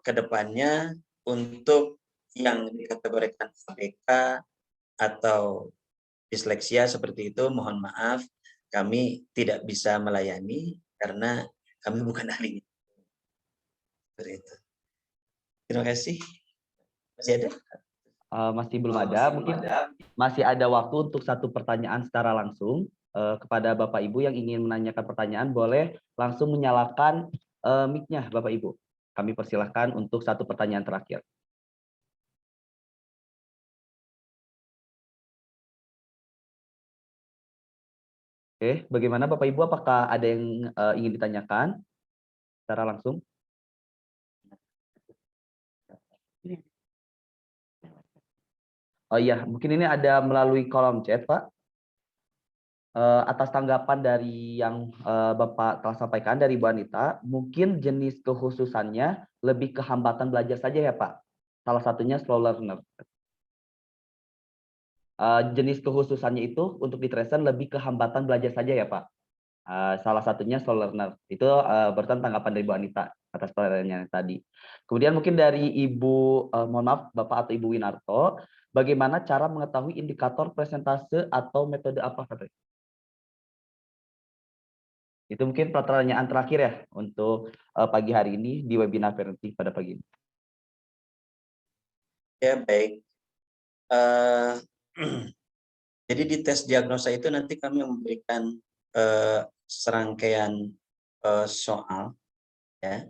D: kedepannya untuk yang dikategorikan ABK atau disleksia seperti itu, mohon maaf, kami tidak bisa melayani karena kami bukan ahlinya. Seperti itu. Terima kasih. Masih ada?
C: Masih belum ada, mungkin masih ada waktu untuk 1 pertanyaan secara langsung. Kepada Bapak Ibu yang ingin menanyakan pertanyaan, boleh langsung menyalakan mic-nya Bapak Ibu. Kami persilahkan untuk 1 pertanyaan terakhir. Oke, bagaimana Bapak Ibu? Apakah ada yang ingin ditanyakan secara langsung? Oh iya, mungkin ini ada melalui kolom chat, Pak. Atas tanggapan dari yang Bapak telah sampaikan dari Bu Anita, mungkin jenis kekhususannya lebih ke hambatan belajar saja ya Pak? Salah satunya slow learner. Jenis kekhususannya itu untuk di Tracer lebih ke hambatan belajar saja ya Pak? Salah satunya slow learner. Itu berarti tanggapan dari Bu Anita atas pertanyaannya tadi. Kemudian mungkin dari Ibu, mohon maaf Bapak atau Ibu Winarto, bagaimana cara mengetahui indikator presentase atau metode apa katanya? Itu mungkin pertanyaan terakhir ya untuk pagi hari ini di webinar parenting pada pagi ini.
D: Ya, baik. Jadi di tes diagnosa itu nanti kami memberikan serangkaian soal, ya.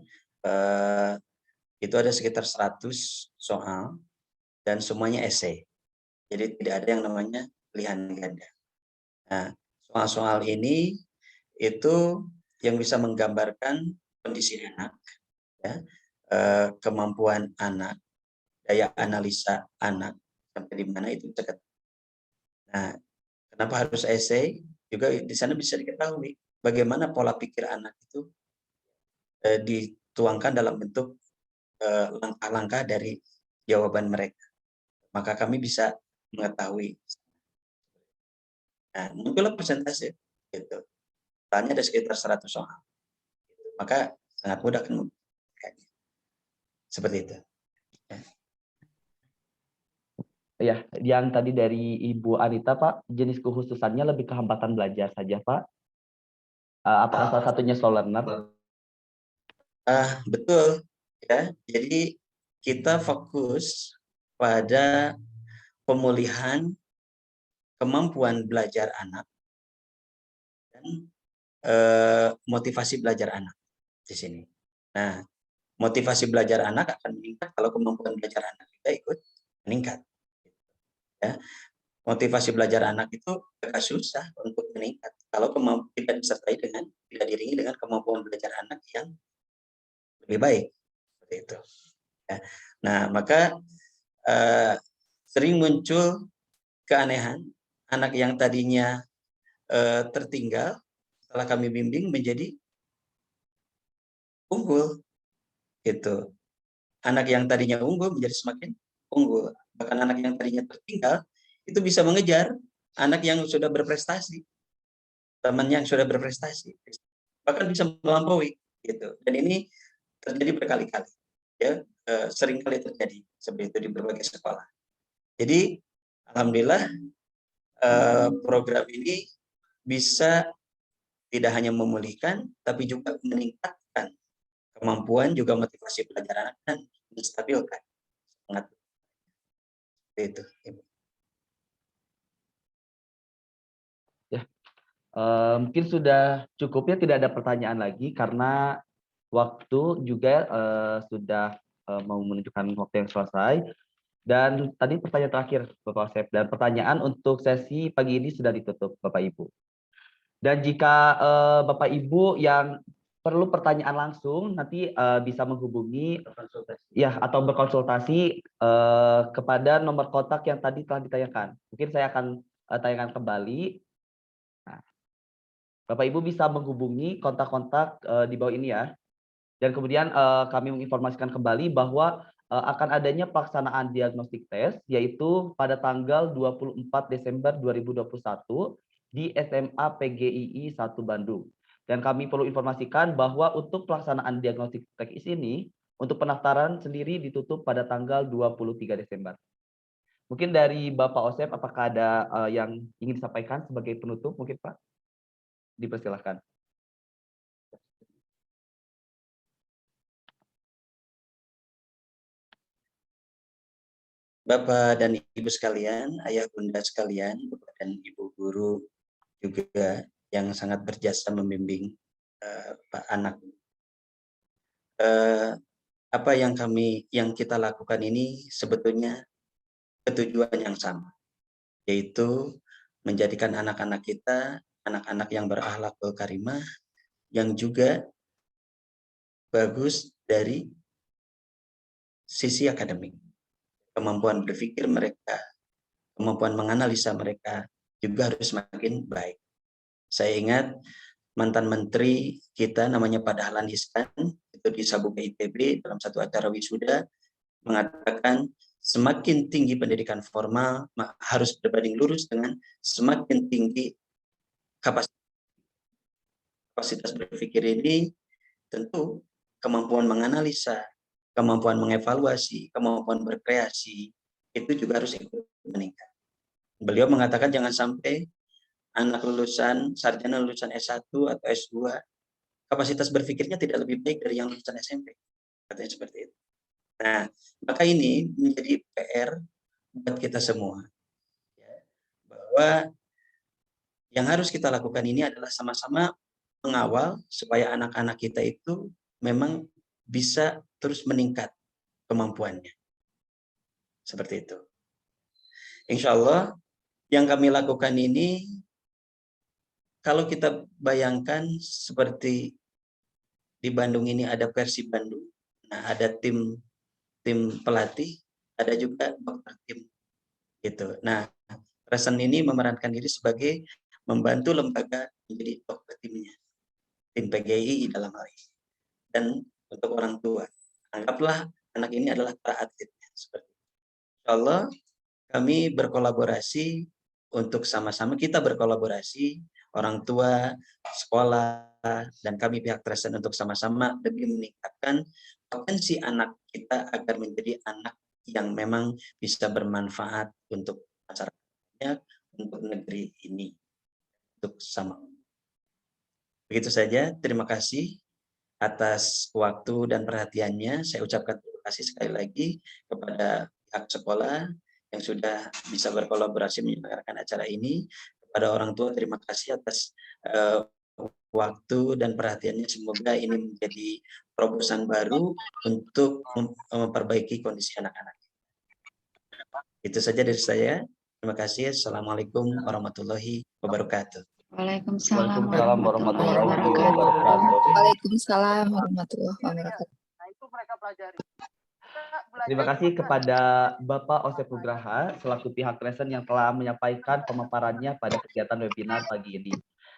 D: Itu ada sekitar 100 soal dan semuanya esai. Jadi tidak ada yang namanya pilihan ganda. Nah, soal-soal ini itu yang bisa menggambarkan kondisi anak, ya, kemampuan anak, daya analisa anak sampai di mana itu dekat. Nah, kenapa harus esai? Juga di sana bisa diketahui bagaimana pola pikir anak itu dituangkan dalam bentuk langkah-langkah dari jawaban mereka. Maka kami bisa mengetahui. Nah, muncullah persentase gitu. Tanya ada sekitar 100 soal. Maka sangat mudah kan membukanya. Seperti itu.
C: Ya, yang tadi dari Ibu Anita Pak, jenis kekhususannya lebih ke hambatan belajar saja Pak. Apakah salah satunya slow learner?
D: Betul. Ya, jadi kita fokus pada pemulihan kemampuan belajar anak dan motivasi belajar anak di sini. Nah, motivasi belajar anak akan meningkat kalau kemampuan belajar anak kita ikut meningkat. Ya, motivasi belajar anak itu agak susah untuk meningkat kalau tidak disertai dengan tidak diiringi dengan kemampuan belajar anak yang lebih baik. Seperti itu. Ya. Nah, maka sering muncul keanehan anak yang tadinya tertinggal setelah kami bimbing menjadi unggul, gitu. Anak yang tadinya unggul menjadi semakin unggul. Bahkan anak yang tadinya tertinggal itu bisa mengejar anak yang sudah berprestasi, teman yang sudah berprestasi, bahkan bisa melampaui, gitu. Dan ini terjadi berkali-kali, ya, sering kali terjadi seperti itu di berbagai sekolah. Jadi alhamdulillah program ini bisa tidak hanya memulihkan, tapi juga meningkatkan kemampuan juga motivasi belajar anak dan menstabilkan semangat Itu.
C: Mungkin sudah cukup ya, tidak ada pertanyaan lagi karena waktu juga sudah mau menunjukkan waktu yang selesai. Dan tadi pertanyaan terakhir Bapak Asep, dan pertanyaan untuk sesi pagi ini sudah ditutup Bapak Ibu. Dan jika Bapak Ibu yang perlu pertanyaan langsung nanti bisa menghubungi ya atau berkonsultasi kepada nomor kontak yang tadi telah ditayangkan. Mungkin saya akan tayangkan kembali. Nah, Bapak Ibu bisa menghubungi kontak-kontak di bawah ini ya. Dan kemudian kami menginformasikan kembali bahwa akan adanya pelaksanaan diagnostik tes yaitu pada tanggal 24 Desember 2021 di SMA PGII 1 Bandung. Dan kami perlu informasikan bahwa untuk pelaksanaan diagnostik tes ini untuk pendaftaran sendiri ditutup pada tanggal 23 Desember. Mungkin dari Bapak Osep apakah ada yang ingin disampaikan sebagai penutup mungkin Pak? Dipersilahkan.
D: Bapak dan Ibu sekalian, ayah bunda sekalian, Bapak dan Ibu guru juga yang sangat berjasa membimbing Pak anak. Apa yang kita lakukan ini sebetulnya ketujuan yang sama, yaitu menjadikan anak-anak kita anak-anak yang berakhlakul karimah, yang juga bagus dari sisi akademik. Kemampuan berpikir mereka, kemampuan menganalisa mereka juga harus semakin baik. Saya ingat mantan menteri kita namanya Pak Dahlan Iskan itu di Sabuga ITB dalam satu acara wisuda mengatakan semakin tinggi pendidikan formal harus berbanding lurus dengan semakin tinggi kapasitas berpikir ini. Tentu kemampuan menganalisa, kemampuan mengevaluasi, kemampuan berkreasi itu juga harus ikut meningkat. Beliau mengatakan jangan sampai anak lulusan sarjana lulusan S1 atau S2 kapasitas berpikirnya tidak lebih baik dari yang lulusan SMP. Katanya seperti itu. Nah, maka ini menjadi PR buat kita semua. Bahwa yang harus kita lakukan ini adalah sama-sama mengawal supaya anak-anak kita itu memang bisa terus meningkat kemampuannya. Seperti itu. Insya Allah yang kami lakukan ini, kalau kita bayangkan seperti di Bandung ini ada Persib Bandung, nah ada tim pelatih, ada juga dokter tim, gitu. Nah, Resen ini memerankan diri sebagai membantu lembaga menjadi dokter timnya, tim PGII dalam hal ini. Dan untuk orang tua, anggaplah anak ini adalah para atletnya. Seperti itu. Insya Allah kami berkolaborasi untuk sama-sama kita berkolaborasi orang tua, sekolah, dan kami pihak Resen untuk sama-sama demi meningkatkan potensi anak kita agar menjadi anak yang memang bisa bermanfaat untuk masyarakatnya, untuk negeri ini, untuk sama. Begitu saja, terima kasih atas waktu dan perhatiannya. Saya ucapkan terima kasih sekali lagi kepada pihak sekolah yang sudah bisa berkolaborasi menyelenggarakan acara ini. Kepada orang tua, terima kasih atas waktu dan perhatiannya. Semoga ini menjadi terobosan baru untuk memperbaiki kondisi anak-anak. Itu saja dari saya. Terima kasih. Assalamualaikum warahmatullahi wabarakatuh.
B: Waalaikumsalam
C: warahmatullahi
B: wabarakatuh.
G: Waalaikumsalam warahmatullahi wabarakatuh.
C: Terima kasih kepada Bapak Osep Nugraha selaku pihak Resen yang telah menyampaikan pemaparannya pada kegiatan webinar pagi ini.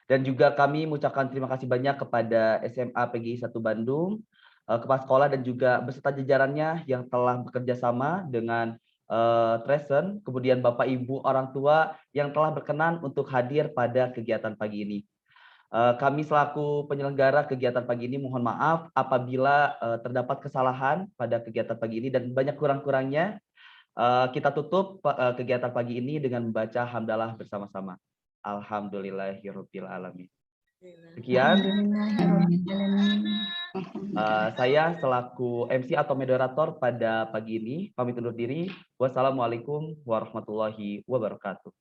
C: Dan juga kami mengucapkan terima kasih banyak kepada SMA PGI 1 Bandung, kepala sekolah dan juga beserta jajarannya yang telah bekerja sama dengan Resen, kemudian Bapak Ibu orang tua yang telah berkenan untuk hadir pada kegiatan pagi ini. Kami selaku penyelenggara kegiatan pagi ini mohon maaf apabila terdapat kesalahan pada kegiatan pagi ini dan banyak kurang-kurangnya. Kita tutup kegiatan pagi ini dengan membaca hamdalah bersama-sama. Alhamdulillahirabbil alamin. Sekian. Saya selaku MC atau moderator pada pagi ini pamit undur diri. Wassalamualaikum warahmatullahi wabarakatuh.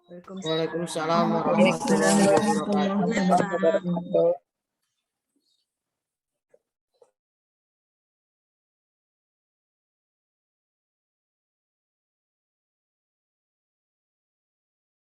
E: Waalaikumsalam warahmatullahi wabarakatuh.
G: Waalaikumsalam warahmatullahi wabarakatuh.